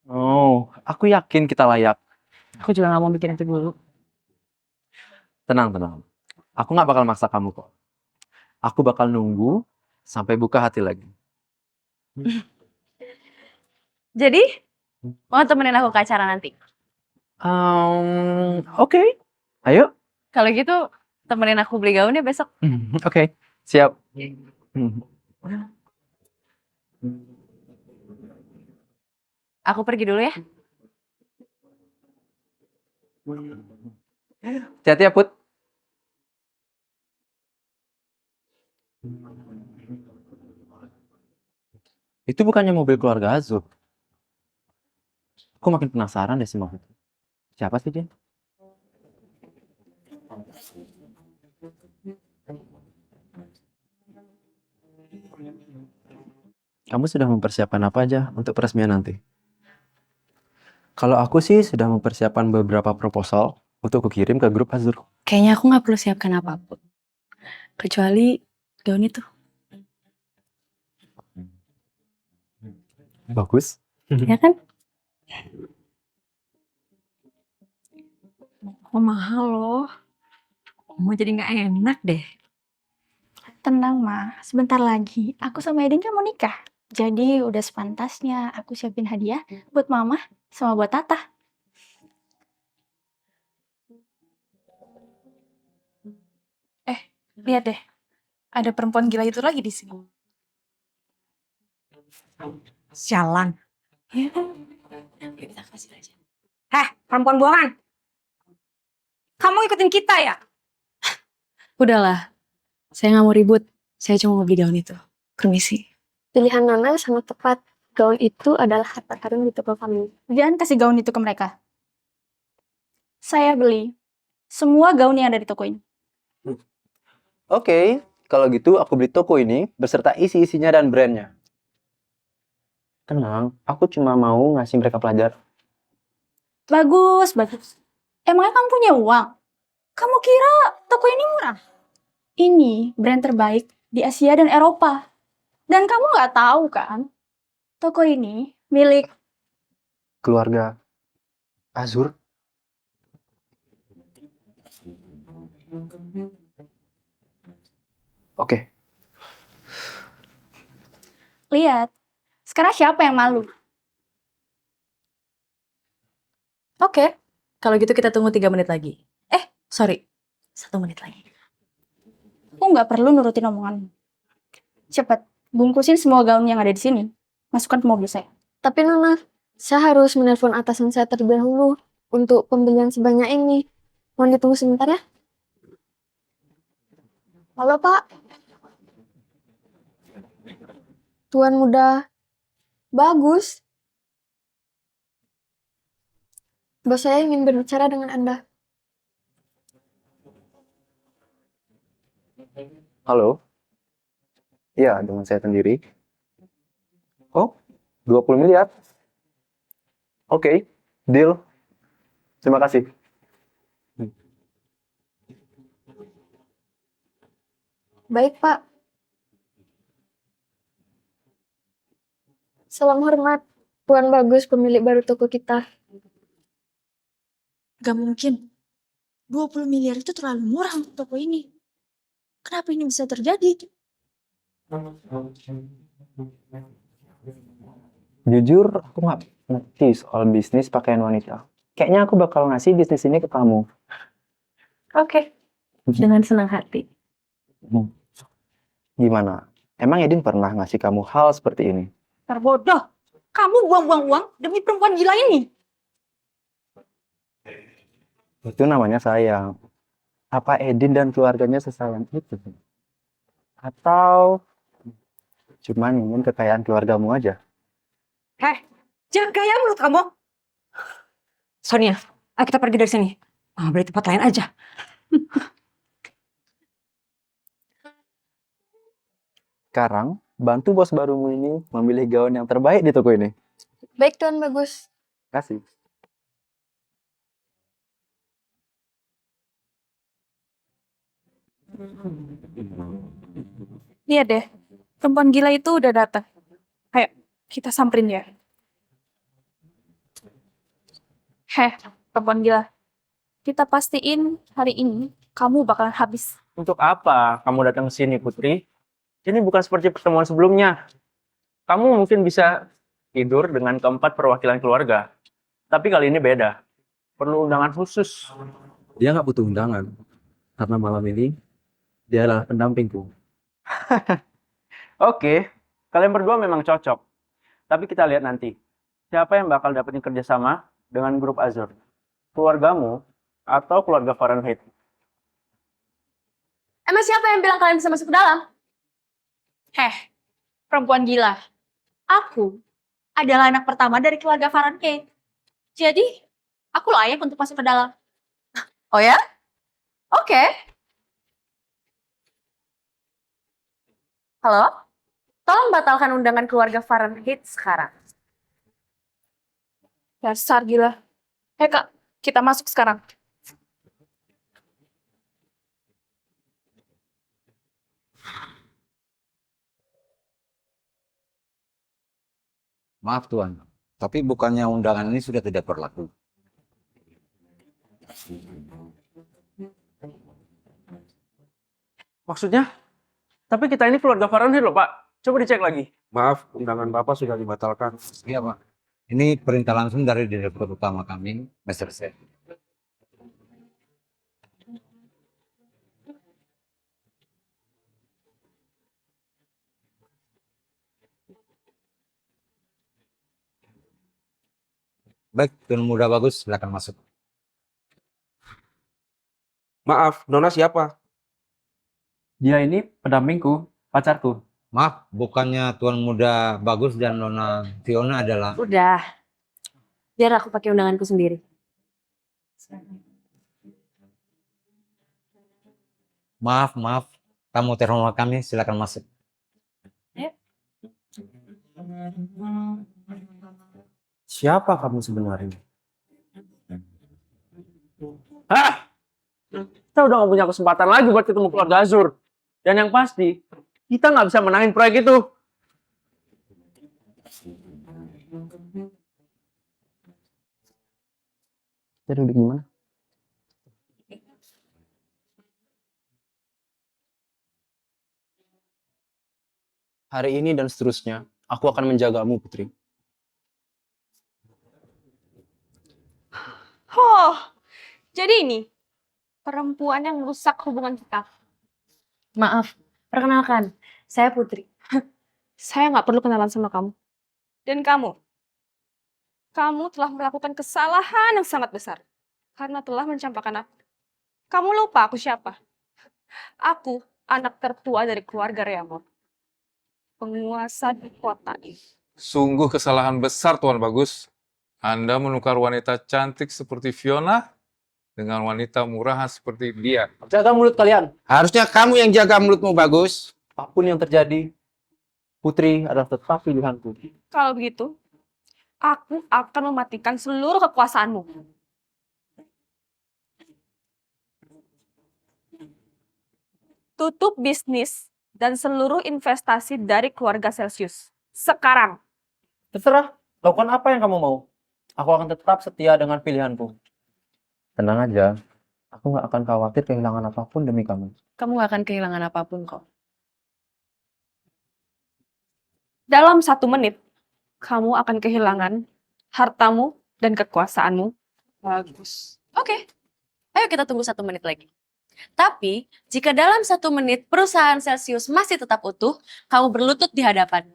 Oh, aku yakin kita layak. Aku juga gak mau bikin itu dulu. Tenang, tenang. Aku nggak bakal maksa kamu kok. Aku bakal nunggu sampai buka hati lagi. Jadi, mau temenin aku ke acara nanti? Oke. Ayo. Kalau gitu, temenin aku beli gaunnya besok. Oke, siap. Aku pergi dulu ya. Hati-hati ya, Put. Itu bukannya mobil keluarga Azur. Aku makin penasaran deh sama itu. Siapa sih dia? Kamu sudah mempersiapkan apa aja untuk peresmian nanti? Kalau aku sih sudah mempersiapkan beberapa proposal untuk kukirim ke grup Azur. Kayaknya aku gak perlu siapkan apapun. Kecuali gaun itu. Bagus. Ya kan? Oh, mahal loh. Mau jadi nggak enak deh. Tenang, Ma. Sebentar lagi aku sama Edin kan mau nikah. Jadi udah sepantasnya aku siapin hadiah buat Mama sama buat Tata. Lihat deh, ada perempuan gila itu lagi di sini. Sialan. Ya, kita kasih aja. Heh, perempuan buangan. Kamu ikutin kita ya? Udahlah, saya nggak mau ribut. Saya cuma mau beli gaun itu. Permisi. Pilihan Nona sangat tepat. Gaun itu adalah harta karun di toko kami. Jangan kasih gaun itu ke mereka. Saya beli semua gaun yang ada di toko ini. Oke, kalau gitu aku beli toko ini beserta isi-isinya dan brandnya. Tenang, aku cuma mau ngasih mereka pelajaran. Bagus, bagus. Emangnya kamu punya uang? Kamu kira toko ini murah? Ini brand terbaik di Asia dan Eropa. Dan kamu nggak tahu kan? Toko ini milik Keluarga Azur. Oke, Lihat, sekarang siapa yang malu? Oke, kalau gitu kita tunggu 3 menit lagi. Sorry, 1 menit lagi. Aku nggak perlu nurutin omonganmu. Cepat, bungkusin semua gaun yang ada di sini. Masukkan ke mobil saya. Tapi Nona, saya harus menelpon atasan saya terlebih dahulu untuk pembelian sebanyak ini. Mohon ditunggu sebentar ya. Halo Pak. Tuan muda bagus. Bos saya ingin berbicara dengan Anda. Halo? Iya, dengan saya sendiri. Oh, 20 miliar? Oke, deal. Terima kasih. Baik Pak. Salam hormat, Tuan Bagus, pemilik baru toko kita. Gak mungkin. 20 miliar itu terlalu murah untuk toko ini. Kenapa ini bisa terjadi? Jujur, aku nggak ngerti soal bisnis pakaian wanita. Kayaknya aku bakal ngasih bisnis ini ke kamu. Oke, dengan senang hati. Hmm. Gimana? Emang Edin pernah ngasih kamu hal seperti ini? Terbodoh. Kamu buang-buang uang demi perempuan gila ini. Itu namanya sayang. Apa Edin dan keluarganya sesayang itu? Atau cuman ingin kekayaan keluargamu aja? Heh, jangan gaya menurut kamu. Sonia, ayo kita pergi dari sini. Beli tempat lain aja. Sekarang, bantu bos barumu ini memilih gaun yang terbaik di toko ini. Baik Tuan Bagus. Kasih. Lihat deh, perempuan gila itu udah datang. Ayo, kita samperin dia. Heh, perempuan gila. Kita pastiin hari ini kamu bakalan habis. Untuk apa kamu datang ke sini, Putri? Ini bukan seperti pertemuan sebelumnya. Kamu mungkin bisa tidur dengan keempat perwakilan keluarga. Tapi kali ini beda. Perlu undangan khusus. Dia nggak butuh undangan. Karena malam ini, dia adalah pendampingku. Oke, kalian berdua memang cocok. Tapi kita lihat nanti. Siapa yang bakal dapetin kerjasama dengan grup Azur? Keluargamu atau keluarga Fahrenheit? Emang siapa yang bilang kalian bisa masuk ke dalam? Heh, perempuan gila. Aku adalah anak pertama dari keluarga Fahrenheit. Jadi, aku layak untuk masuk ke dalam. Oh ya? Oke. Halo? Tolong batalkan undangan keluarga Fahrenheit sekarang. Dasar gila. Hei kak, kita masuk sekarang. Maaf Tuan, tapi bukannya undangan ini sudah tidak berlaku. Maksudnya? Tapi kita ini keluarga Fahrenheit loh, Pak. Coba dicek lagi. Maaf, undangan Bapak sudah dibatalkan. Iya Pak. Ini perintah langsung dari direktur utama kami, Mr. Sen. Baik, Tuan Muda Bagus, silakan masuk. Maaf, Nona siapa? Dia ini pendampingku, pacarku. Maaf, bukannya Tuan Muda Bagus dan Nona Fiona adalah... Udah. Biar aku pakai undanganku sendiri. Maaf. Tamu terhormat kami, silakan masuk. Siapa kamu sebenarnya? Hah? Kita udah gak punya kesempatan lagi buat ketemu keluarga Azur. Dan yang pasti, kita nggak bisa menangin proyek itu. Jadi gimana? Hari ini dan seterusnya, Aku akan menjagamu, Putri. Oh, jadi ini perempuan yang merusak hubungan kita. Maaf, perkenalkan, saya Putri. Saya nggak perlu kenalan sama kamu. Dan kamu telah melakukan kesalahan yang sangat besar. Karena telah mencampakkan aku. Kamu lupa aku siapa? Aku anak tertua dari keluarga Reamor. Penguasa di kota ini. Sungguh kesalahan besar, Tuan Bagus. Anda menukar wanita cantik seperti Fiona dengan wanita murahan seperti dia. Jaga mulut kalian. Harusnya kamu yang jaga mulutmu, Bagus. Apapun yang terjadi, Putri adalah tetap pilihanku. Kalau begitu, aku akan mematikan seluruh kekuasaanmu. Tutup bisnis dan seluruh investasi dari keluarga Celsius. Sekarang. Terserah, lakukan apa yang kamu mau. Aku akan tetap setia dengan pilihanku. Tenang aja, aku nggak akan khawatir kehilangan apapun demi kamu. Kamu gak akan kehilangan apapun kok. Dalam 1 menit, kamu akan kehilangan hartamu dan kekuasaanmu. Bagus. Oke, ayo kita tunggu 1 menit lagi. Tapi, jika dalam 1 menit perusahaan Celsius masih tetap utuh, kamu berlutut di hadapan.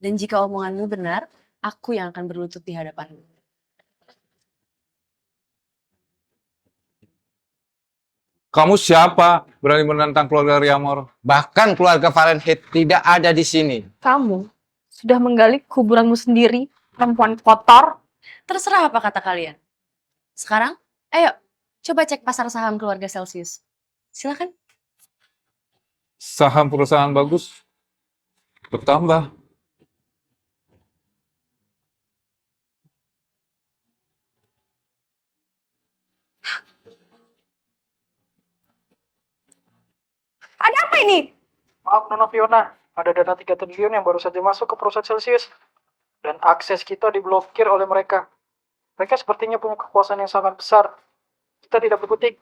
Dan jika omonganmu benar, aku yang akan berlutut di hadapanmu. Kamu siapa berani menentang keluarga Reamor? Bahkan keluarga Fahrenheit tidak ada di sini. Kamu sudah menggali kuburanmu sendiri, perempuan kotor. Terserah apa kata kalian. Sekarang, ayo, coba cek pasar saham keluarga Celsius. Silakan. Saham perusahaan Bagus bertambah. Ada apa ini? Maaf Nona Fiona, ada dana 3 triliun yang baru saja masuk ke perusahaan Celsius. Dan akses kita diblokir oleh mereka. Mereka sepertinya punya kekuasaan yang sangat besar. Kita tidak berkutik.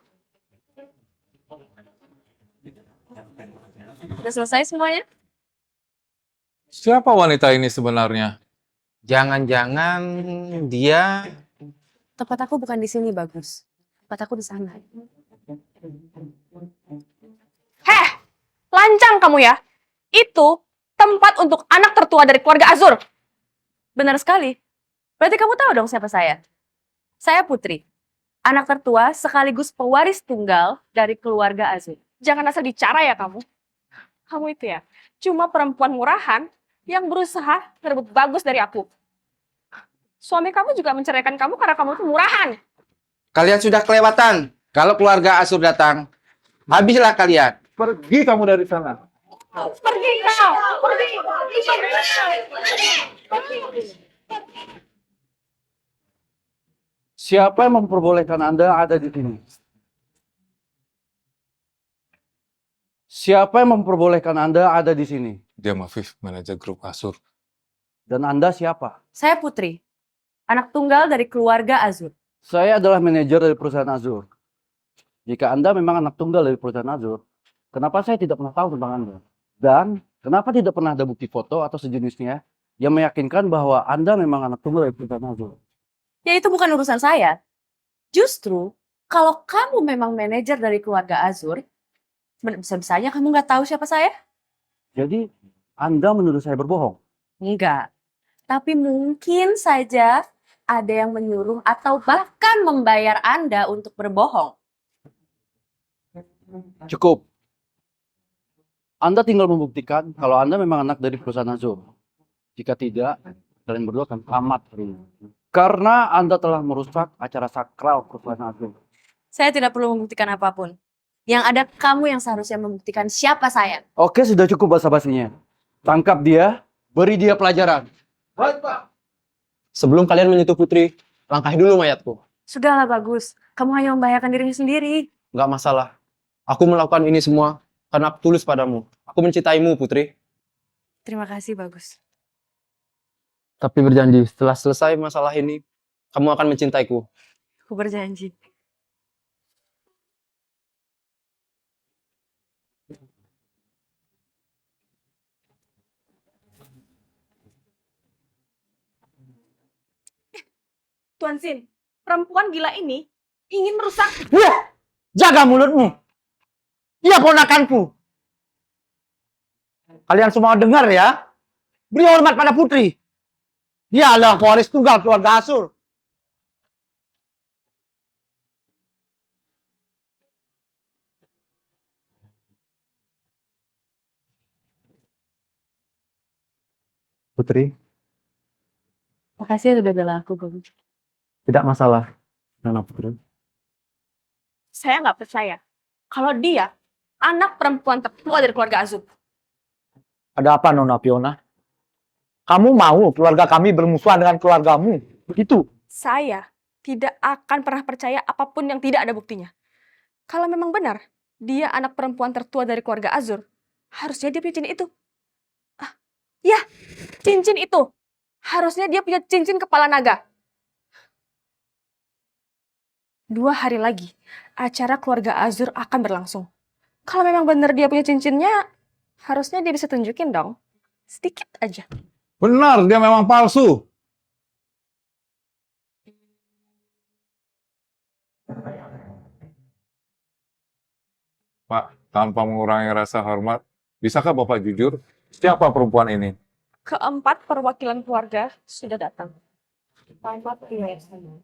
Udah selesai semuanya? Siapa wanita ini sebenarnya? Jangan-jangan dia... Tempat aku bukan di sini, Bagus. Tempat aku di sana. Heh, lancang kamu ya. Itu tempat untuk anak tertua dari keluarga Azur. Benar sekali. Berarti kamu tahu dong siapa saya? Saya Putri. Anak tertua sekaligus pewaris tunggal dari keluarga Azur. Jangan asal bicara ya kamu. Kamu itu ya, cuma perempuan murahan yang berusaha merebut Bagus dari aku. Suami kamu juga menceraikan kamu karena kamu itu murahan. Kalian sudah kelewatan. Kalau keluarga Asur datang, habislah kalian. Pergi kamu dari sana. Pergi kau! Pergi! Siapa yang memperbolehkan Anda ada di sini? Siapa yang memperbolehkan Anda ada di sini? Dia Mafif, manajer grup Asur. Dan Anda siapa? Saya Putri. Anak tunggal dari keluarga Azur. Saya adalah manajer dari perusahaan Azur. Jika Anda memang anak tunggal dari perusahaan Azur, kenapa saya tidak pernah tahu tentang Anda? Dan kenapa tidak pernah ada bukti foto atau sejenisnya yang meyakinkan bahwa Anda memang anak tunggal dari perusahaan Azur? Ya itu bukan urusan saya. Justru, kalau kamu memang manajer dari keluarga Azur, bisa-bisanya kamu nggak tahu siapa saya? Jadi, Anda menuduh saya berbohong? Enggak. Tapi mungkin saja ada yang menyuruh atau bahkan membayar Anda untuk berbohong. Cukup. Anda tinggal membuktikan kalau Anda memang anak dari perusahaan Azur. Jika tidak, kalian berdua akan tamat hari ini. Karena Anda telah merusak acara sakral perusahaan Azur. Saya tidak perlu membuktikan apapun. Yang ada kamu yang seharusnya membuktikan siapa saya. Oke, sudah cukup basa-basinya. Tangkap dia, beri dia pelajaran. Baik, Pak. Sebelum kalian menyentuh Putri, langkahi dulu mayatku. Sudahlah Bagus, kamu hanya membahayakan dirimu sendiri. Nggak masalah. Aku melakukan ini semua karena aku tulus padamu. Aku mencintaimu, Putri. Terima kasih Bagus. Tapi berjanji, setelah selesai masalah ini, kamu akan mencintaiku. Aku berjanji. Tuan Sin, perempuan gila ini ingin merusak... Jaga mulutmu. Dia ponakanku. Kalian semua dengar ya. Beri hormat pada putri. Dia adalah pewaris tunggal keluarga Asur. Putri, Makasih ya udah bela aku, Bagus. tidak masalah. Nona Putri. Saya nggak percaya kalau dia anak perempuan tertua dari keluarga Azur. Ada apa Nona Fiona? Kamu mau keluarga kami bermusuhan dengan keluargamu? Begitu? Saya tidak akan pernah percaya apapun yang tidak ada buktinya. Kalau memang benar, dia anak perempuan tertua dari keluarga Azur, harusnya dia punya cincin itu. Ya, cincin itu. Harusnya dia punya cincin kepala naga. 2 hari lagi, acara keluarga Azur akan berlangsung. Kalau memang benar dia punya cincinnya, harusnya dia bisa tunjukin dong. Sedikit aja. Benar, dia memang palsu. Pak, tanpa mengurangi rasa hormat, bisakah Bapak jujur? Siapa perempuan ini? Keempat perwakilan keluarga sudah datang. Tanpa penjelasan.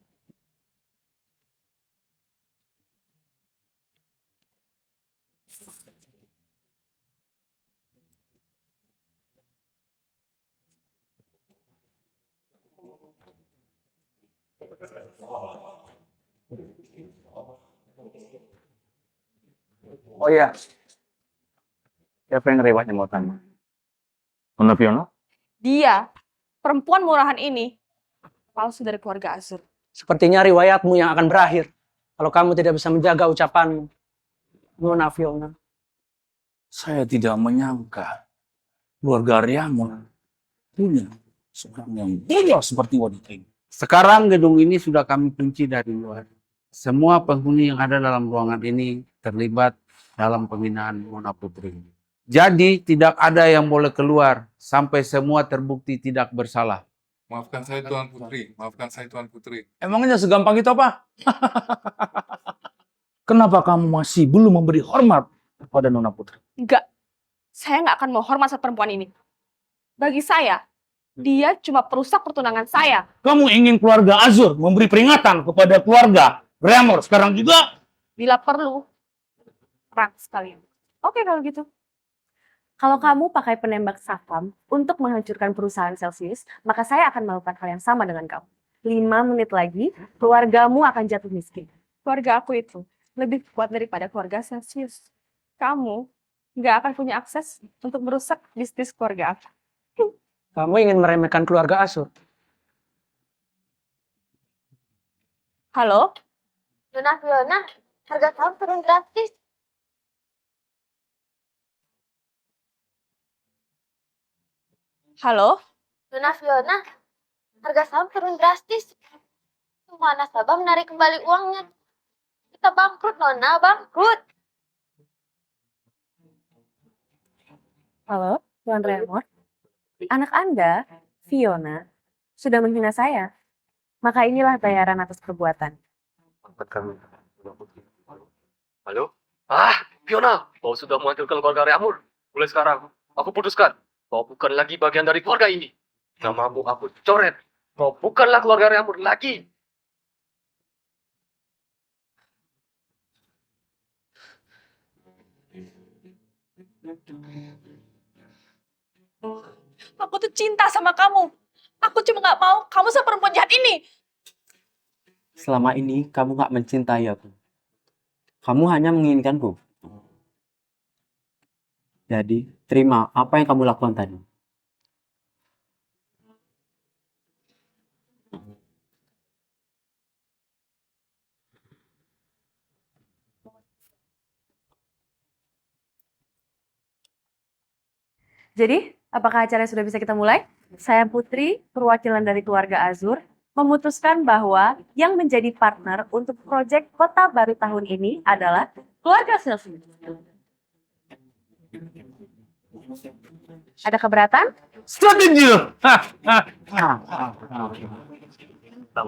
Oh iya. Siapa yang rewatnya mau tanya? Nona Fiona? Dia, perempuan murahan ini, palsu dari keluarga Azur. Sepertinya riwayatmu yang akan berakhir kalau kamu tidak bisa menjaga ucapanmu. Nona Fiona. Saya tidak menyangka keluarga Riamon punya seorang yang bodoh seperti wanita ini. Sekarang gedung ini sudah kami kunci dari luar. Semua penghuni yang ada dalam ruangan ini terlibat dalam penghinaan Nona Putri. Jadi tidak ada yang boleh keluar sampai semua terbukti tidak bersalah. Maafkan saya Tuan Putri, maafkan saya Tuan Putri. Emangnya segampang itu apa? Kenapa kamu masih belum memberi hormat kepada Nona Putri? Enggak, saya nggak akan mau hormat sama perempuan ini. Bagi saya, dia cuma perusak pertunangan saya. Kamu ingin keluarga Azur memberi peringatan kepada keluarga Remor sekarang juga? Bila perlu, perang sekalian. Oke kalau gitu. Kalau kamu pakai penembak Safam untuk menghancurkan perusahaan Celsius, maka saya akan melakukan hal yang sama dengan kamu. 5 menit lagi, keluargamu akan jatuh miskin. Keluarga aku itu lebih kuat daripada keluarga Celsius. Kamu nggak akan punya akses untuk merusak bisnis keluarga aku. Kamu ingin meremehkan keluarga Asur. Halo? Nona Fiona, harga saham turun drastis. Halo? Nona Fiona, harga saham turun drastis. Semua nasabah menarik kembali uangnya. Kita bangkrut, Nona, bangkrut. Halo, Tuan Remor. Anak Anda, Fiona, sudah menghina saya. Maka inilah bayaran atas perbuatan. Halo? Fiona, kau sudah menghancurkan keluarga Reamur. Mulai sekarang, aku putuskan, kau bukan lagi bagian dari keluarga ini. Namamu aku coret. Kau bukanlah keluarga Reamur lagi. Aku tuh cinta sama kamu. Aku cuma nggak mau kamu sama perempuan jahat ini. Selama ini kamu gak mencintai aku. Kamu hanya menginginkanku. Jadi, terima apa yang kamu lakukan tadi. Jadi, apakah acara sudah bisa kita mulai? Saya Putri, perwakilan dari keluarga Azur, memutuskan bahwa yang menjadi partner untuk proyek Kota Baru tahun ini adalah keluarga Celsius. Ada keberatan? Setuju. Apa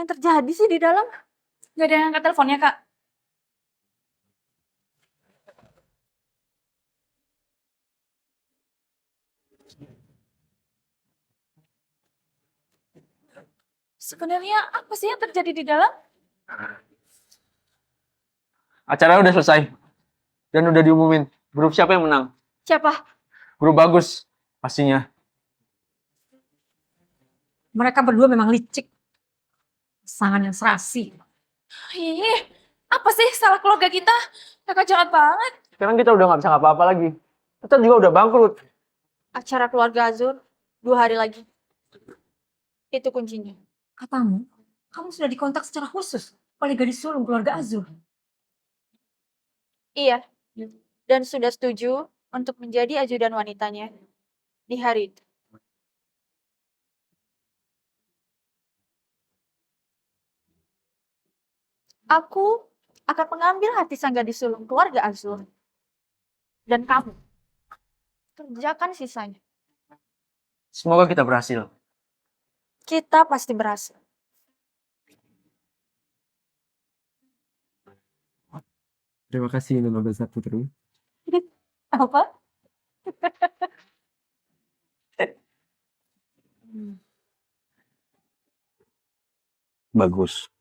yang terjadi sih di dalam? Gak ada yang angkat teleponnya, Kak. Sebenarnya apa sih yang terjadi di dalam? Acara udah selesai. Dan udah diumumin. Grup siapa yang menang? Siapa? Grup bagus. Pastinya. Mereka berdua memang licik. Pasangan yang serasi. Ih, apa sih salah keluarga kita? Kakak jahat banget. Sekarang kita udah gak bisa apa-apa lagi. Kita juga udah bangkrut. Acara keluarga Azur 2 hari lagi. Itu kuncinya. Katamu, kamu sudah dikontak secara khusus oleh gadis sulung keluarga Azur. Iya. Dan sudah setuju untuk menjadi ajudan wanitanya di hari itu. Aku akan mengambil hati sang gadis sulung keluarga Azur. Dan kamu kerjakan sisanya. Semoga kita berhasil. Kita pasti berhasil. Terima kasih Nona Besar Putri. Apa? Bagus.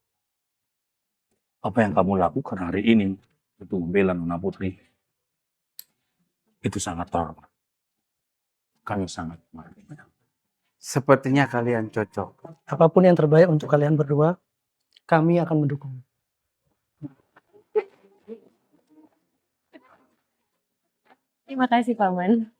Apa yang kamu lakukan hari ini untuk membela Nona Putri, itu sangat terhormat. Kami sangat menghargainya. Sepertinya kalian cocok. Apapun yang terbaik untuk kalian berdua, kami akan mendukung. Terima kasih, Paman.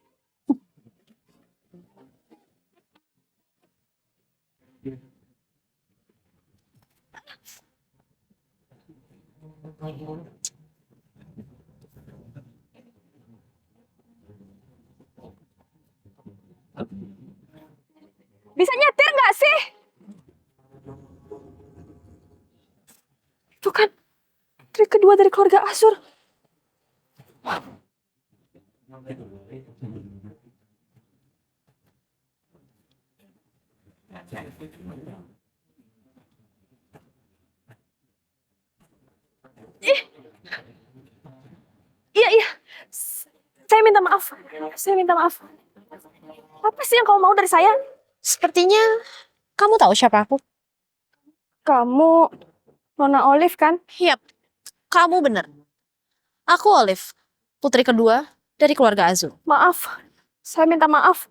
Bisa nyetir nggak sih? Itu kan trik kedua dari keluarga Azur. Ih. Iya, iya. Saya minta maaf. Saya minta maaf. Apa sih yang kamu mau dari saya? Sepertinya kamu tahu siapa aku? Kamu Nona Olive kan? Yap, kamu bener. Aku Olive, putri kedua dari keluarga Azur. Maaf, saya minta maaf.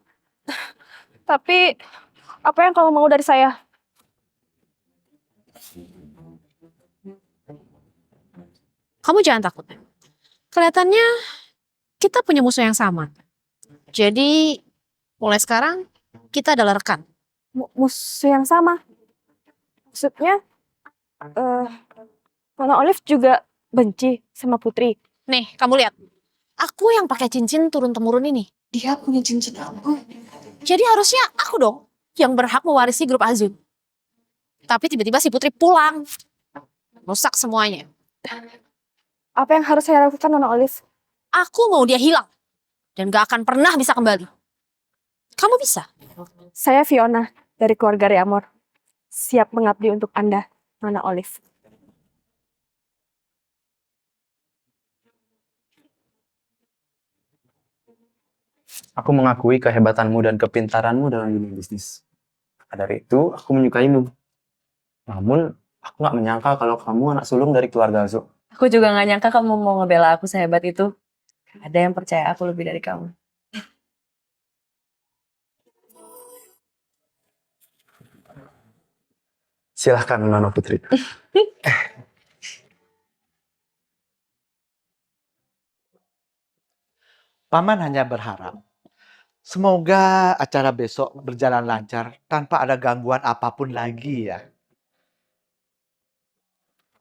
Tapi apa yang kamu mau dari saya? Kamu jangan takut. Kelihatannya kita punya musuh yang sama. Jadi mulai sekarang kita adalah rekan. Musuh yang sama? Maksudnya, Nona Olive juga benci sama Putri. Nih, kamu lihat. Aku yang pakai cincin turun-temurun ini. Dia punya cincin aku. Jadi harusnya aku dong yang berhak mewarisi grup Azur. Tapi tiba-tiba si Putri pulang. Rusak semuanya. Apa yang harus saya lakukan, Nona Olive? Aku mau dia hilang. Dan gak akan pernah bisa kembali. Kamu bisa? Saya Fiona dari keluarga Reamor. Siap mengabdi untuk Anda, Nona Olive. Aku mengakui kehebatanmu dan kepintaranmu dalam dunia bisnis. Maka dari itu, aku menyukaimu. Namun, aku gak menyangka kalau kamu anak sulung dari keluarga Azur. Aku juga gak nyangka kamu mau ngebela aku sehebat itu. Ada yang percaya aku lebih dari kamu. Silahkan, Nona Putri. Paman hanya berharap semoga acara besok berjalan lancar tanpa ada gangguan apapun lagi ya.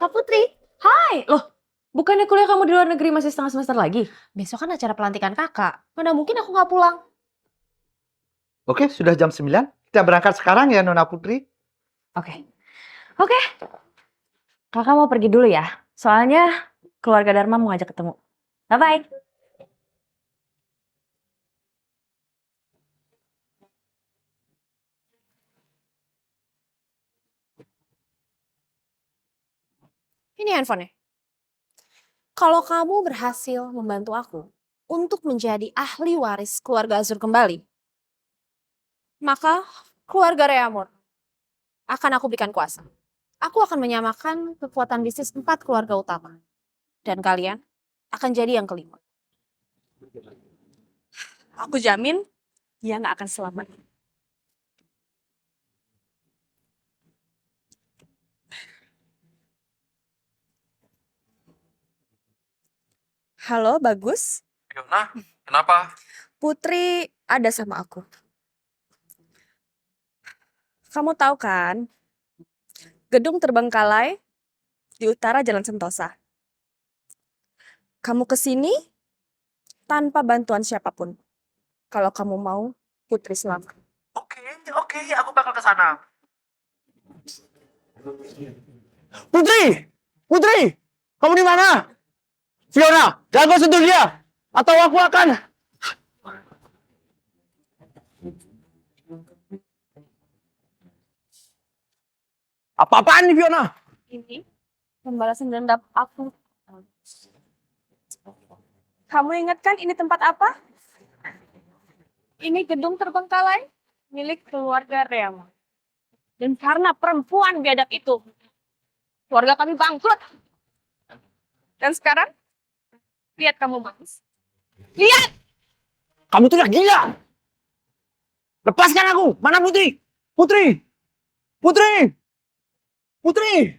Kak Putri, hai! Loh, bukannya kuliah kamu di luar negeri masih setengah semester lagi? Besok kan acara pelantikan kakak. Mana mungkin aku gak pulang. Oke, sudah jam 9. Kita berangkat sekarang ya Nona Putri. Oke. Oke. Kakak mau pergi dulu ya. Soalnya keluarga Dharma mau ngajak ketemu. Bye-bye. Ini handphonenya. Kalau kamu berhasil membantu aku untuk menjadi ahli waris keluarga Azur kembali, maka keluarga Reamur akan aku berikan kuasa. Aku akan menyamakan kekuatan bisnis 4 keluarga utama. Dan kalian akan jadi yang kelima. Aku jamin dia nggak akan selamat. Halo, Bagus. Fiona, kenapa? Putri ada sama aku. Kamu tahu kan, gedung terbengkalai di utara Jalan Sentosa. Kamu kesini tanpa bantuan siapapun. Kalau kamu mau Putri selamat. Oke, aku bakal ke sana. Putri! Putri! Kamu di mana? Fiona, jangan kau sentuh dia! Atau aku akan... Apa-apaan nih, Fiona? Ini pembalasan dendam aku. Kamu ingat kan ini tempat apa? Ini gedung terbengkalai milik keluarga Reama. Dan karena perempuan biadab itu, keluarga kami bangkrut. Dan sekarang, lihat kamu, Bagus. Lihat! Kamu tuh udah gila! Lepaskan aku! Mana Putri? Putri! Putri! Putri!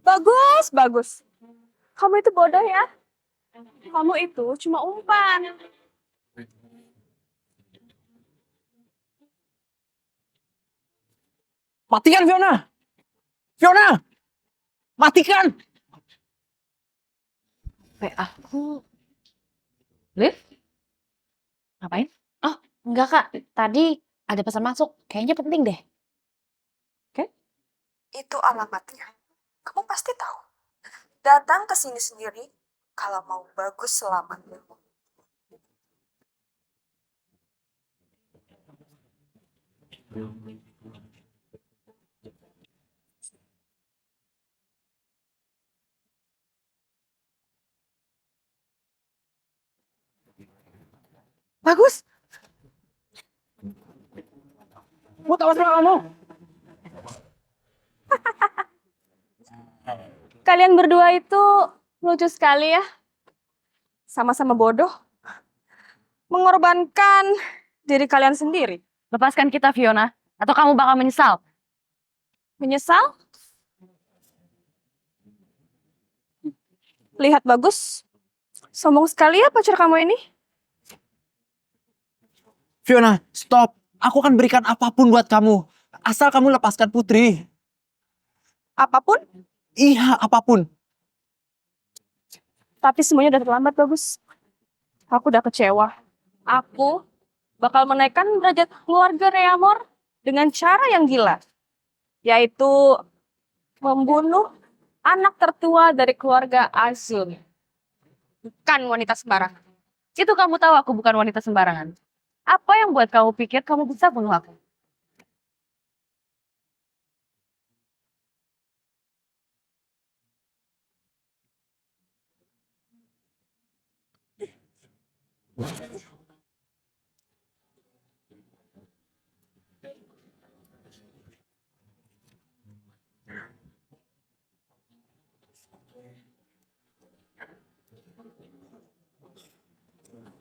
Bagus, bagus. Kamu itu bodoh ya. Kamu itu cuma umpan. Matikan, Fiona! Fiona! Matikan! aku. Liv? Ngapain? Oh, enggak Kak. Tadi ada pesan masuk. Kayaknya penting deh. Itu alamatnya. Kamu pasti tahu. Datang ke sini sendiri kalau mau Bagus selamat. Bagus! Mau tahu sama kamu? Kalian berdua itu lucu sekali ya. Sama-sama bodoh. Mengorbankan diri kalian sendiri. Lepaskan kita, Fiona. Atau kamu bakal menyesal. Menyesal? Lihat Bagus. Sombong sekali ya pacar kamu ini. Fiona, stop. Aku akan berikan apapun buat kamu. Asal kamu lepaskan Putri. Apapun? Iya, apapun. Tapi semuanya udah terlambat, Bagus. Aku udah kecewa. Aku bakal menaikkan derajat keluarga Reamor dengan cara yang gila. Yaitu membunuh anak tertua dari keluarga Azul. Bukan wanita sembarangan. Itu kamu tahu aku bukan wanita sembarangan. Apa yang buat kamu pikir kamu bisa bunuh aku?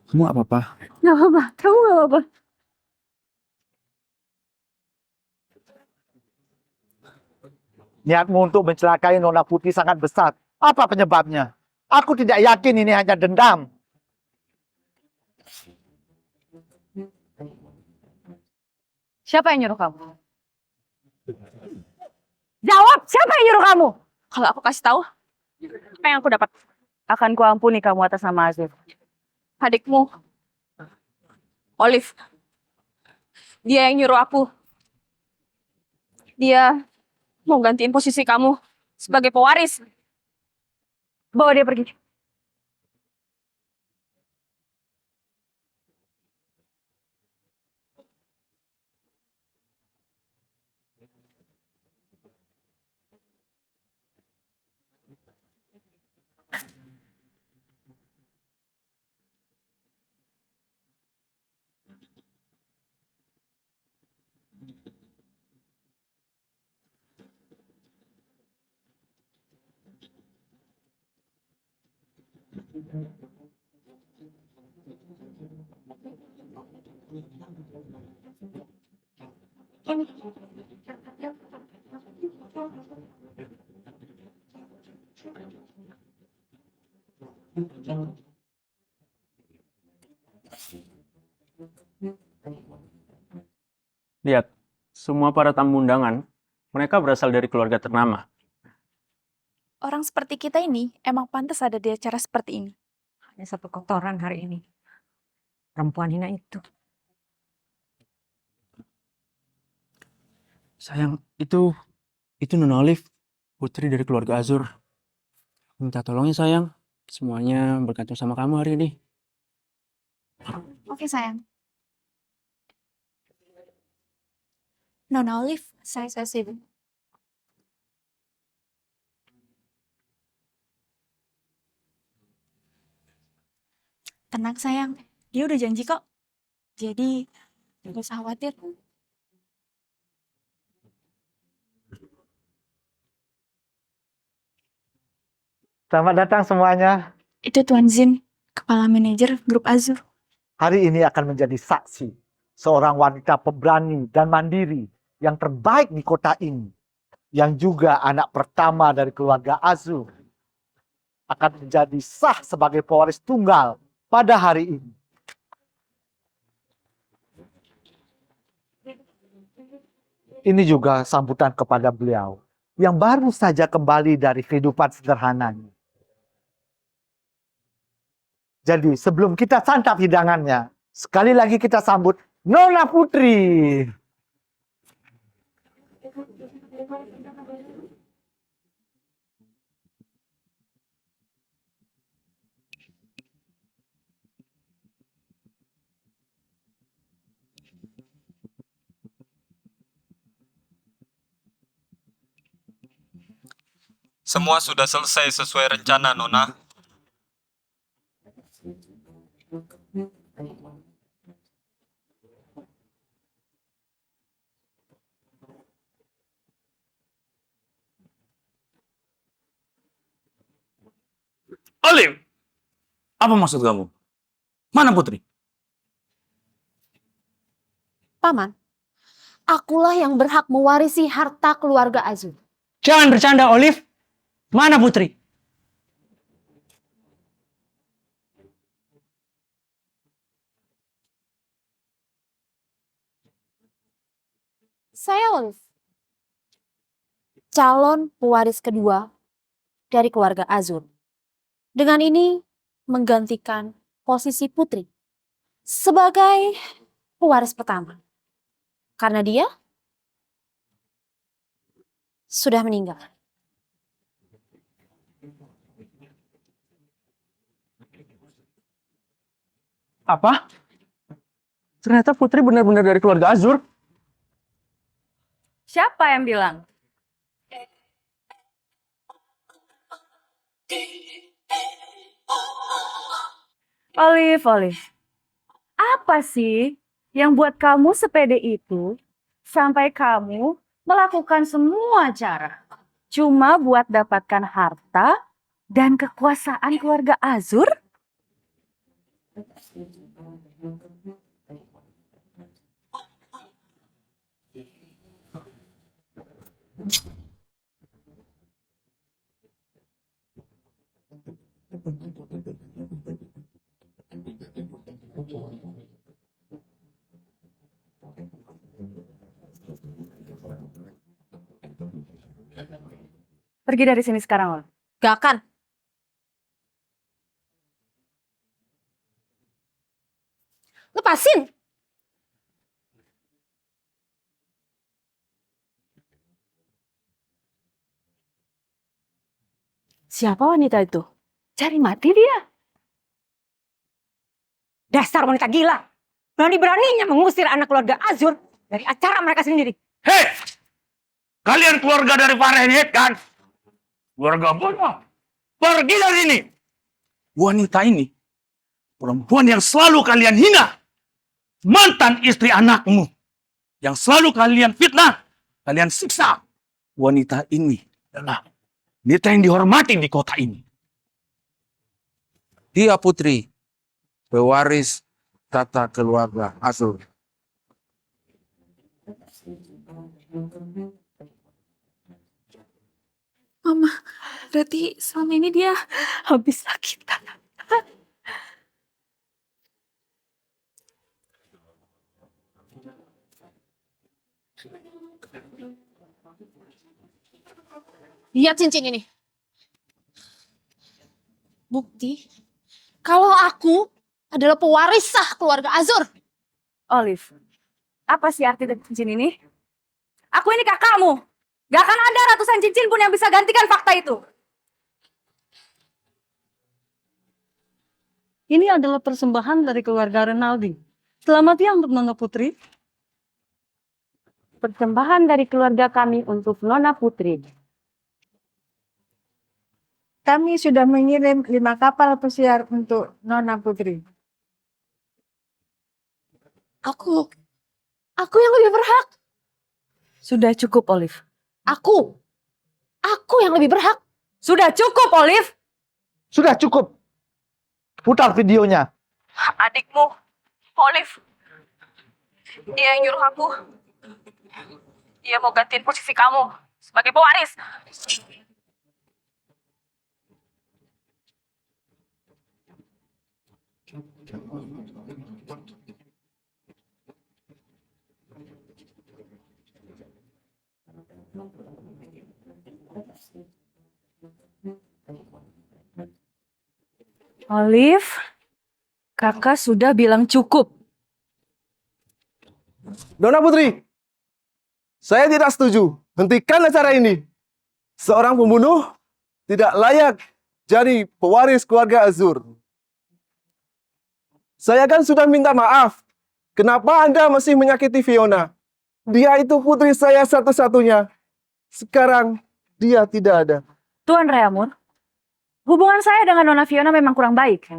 Kamu apa-apa? Gak apa-apa, kamu gak apa-apa. Niatmu untuk mencelakai Nona Putri sangat besar. Apa penyebabnya? Aku tidak yakin ini hanya dendam. Siapa yang nyuruh kamu? Jawab, siapa yang nyuruh kamu? Kalau aku kasih tahu, apa yang aku dapat? Akan kuampuni kamu atas nama Azur. Adikmu, Olive. Dia yang nyuruh aku. Dia mau gantiin posisi kamu sebagai pewaris. Bawa dia pergi. Lihat, semua para tamu undangan, mereka berasal dari keluarga ternama. Orang seperti kita ini emang pantas ada di acara seperti ini. Hanya satu kotoran hari ini. Perempuan hina itu. Sayang, itu Nona Olive, putri dari keluarga Azur. Minta tolong ya sayang, semuanya bergantung sama kamu hari ini. Oke sayang. Nona Olive, saya sibuk. Tenang sayang, dia udah janji kok. Jadi, gak usah khawatir. Selamat datang semuanya. Itu Tuan Zin, kepala manajer grup Azur. Hari ini akan menjadi saksi seorang wanita pemberani dan mandiri yang terbaik di kota ini, yang juga anak pertama dari keluarga Azur, akan menjadi sah sebagai pewaris tunggal pada hari ini. Ini juga sambutan kepada beliau yang baru saja kembali dari kehidupan sederhananya. Jadi sebelum kita santap hidangannya, sekali lagi kita sambut Nona Putri. Semua sudah selesai sesuai rencana, Nona. Olive, apa maksud kamu? Mana Putri? Paman, akulah yang berhak mewarisi harta keluarga Azur. Jangan bercanda, Olive. Mana Putri? Saya Olive, calon pewaris kedua dari keluarga Azur. Dengan ini menggantikan posisi Putri sebagai pewaris pertama. Karena dia sudah meninggal. Apa? Ternyata Putri benar-benar dari keluarga Azur. Siapa yang bilang? Olive. Apa sih yang buat kamu sepede itu sampai kamu melakukan semua cara cuma buat dapatkan harta dan kekuasaan keluarga Azur? Pergi dari sini sekarang, Ol. Gak akan. Lepasin. Siapa wanita itu? Cari mati dia. Dasar wanita gila. Berani-beraninya mengusir anak keluarga Azur dari acara mereka sendiri. Hei! Kalian keluarga dari Fahrenheit kan? Keluarga bodoh. Pergi dari sini. Wanita ini, perempuan yang selalu kalian hina. Mantan istri anakmu. Yang selalu kalian fitnah. Kalian siksa. Wanita ini adalah wanita yang dihormati di kota ini. Dia putri, pewaris tata keluarga Azur. Mama, berarti selama ini dia habislah kita. Lihat cincin ini. Bukti kalau aku adalah pewaris sah keluarga Azur. Olive, apa sih arti dari cincin ini? Aku ini kakakmu. Gak akan ada ratusan cincin pun yang bisa gantikan fakta itu. Ini adalah persembahan dari keluarga Renaldi. Selamat ya untuk Nona Putri. Persembahan dari keluarga kami untuk Nona Putri. Kami sudah mengirim 5 kapal pesiar untuk Nona Putri. Aku yang lebih berhak. Sudah cukup, Olive. Aku yang lebih berhak. Sudah cukup, Olive. Sudah cukup. Putar videonya. Adikmu, Olive. Dia yang nyuruh aku. Dia mau gantiin posisi kamu sebagai pewaris. Olive, kakak sudah bilang cukup. Nona Putri, saya tidak setuju. Hentikan acara ini. Seorang pembunuh tidak layak jadi pewaris keluarga Azur. Saya kan sudah minta maaf. Kenapa Anda masih menyakiti Fiona? Dia itu putri saya satu-satunya. Sekarang dia tidak ada. Tuan Reamur, hubungan saya dengan Nona Fiona memang kurang baik.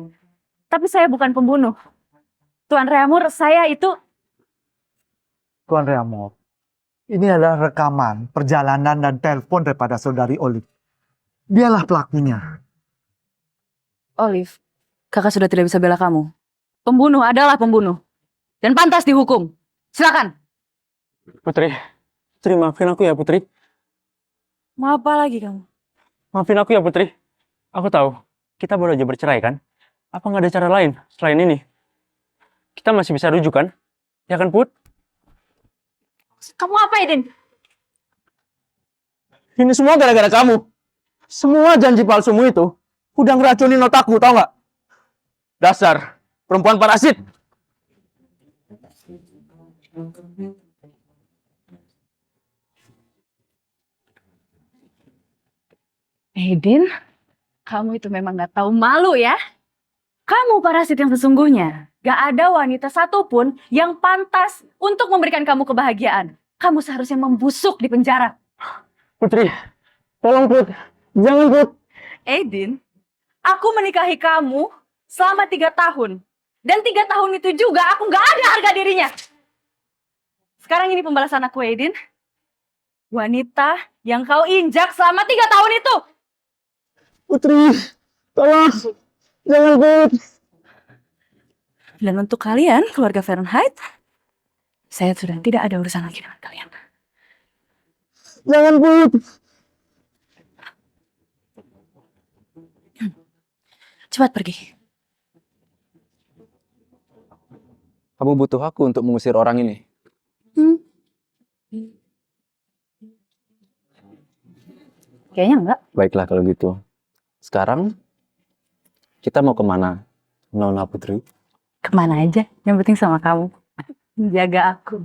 Tapi saya bukan pembunuh. Tuan Reamur, saya itu... Tuan Reamur, ini adalah rekaman perjalanan dan telepon daripada saudari Olive. Dialah pelakunya. Olive, kakak sudah tidak bisa bela kamu. Pembunuh adalah pembunuh. Dan pantas dihukum. Silakan. Putri, maafin aku ya Putri. Mau apa lagi kamu? Maafin aku ya Putri. Aku tahu, kita baru aja bercerai kan? Apa nggak ada cara lain selain ini? Kita masih bisa rujuk kan? Ya kan Put? Kamu apa, Eden? Ini semua gara-gara kamu. Semua janji palsumu itu udah ngeracunin otakku, tau nggak? Dasar perempuan parasit. Eden, kamu itu memang gak tahu malu ya. Kamu parasit yang sesungguhnya. Gak ada wanita satupun yang pantas untuk memberikan kamu kebahagiaan. Kamu seharusnya membusuk di penjara. Putri, tolong Put. Jangan Put. Eden, aku menikahi kamu selama 3 tahun. Dan 3 tahun itu juga aku gak ada harga dirinya. Sekarang ini pembalasan aku, Eden. Wanita yang kau injak selama 3 tahun itu. Putri, tolong. Jangan Put. Dan untuk kalian, keluarga Fahrenheit, saya sudah tidak ada urusan lagi dengan kalian. Jangan Put. Cepat pergi. Kamu butuh aku untuk mengusir orang ini. Kayaknya enggak. Baiklah kalau gitu. Sekarang kita mau kemana, Nona Putri? Kemana aja, yang penting sama kamu. Jaga aku.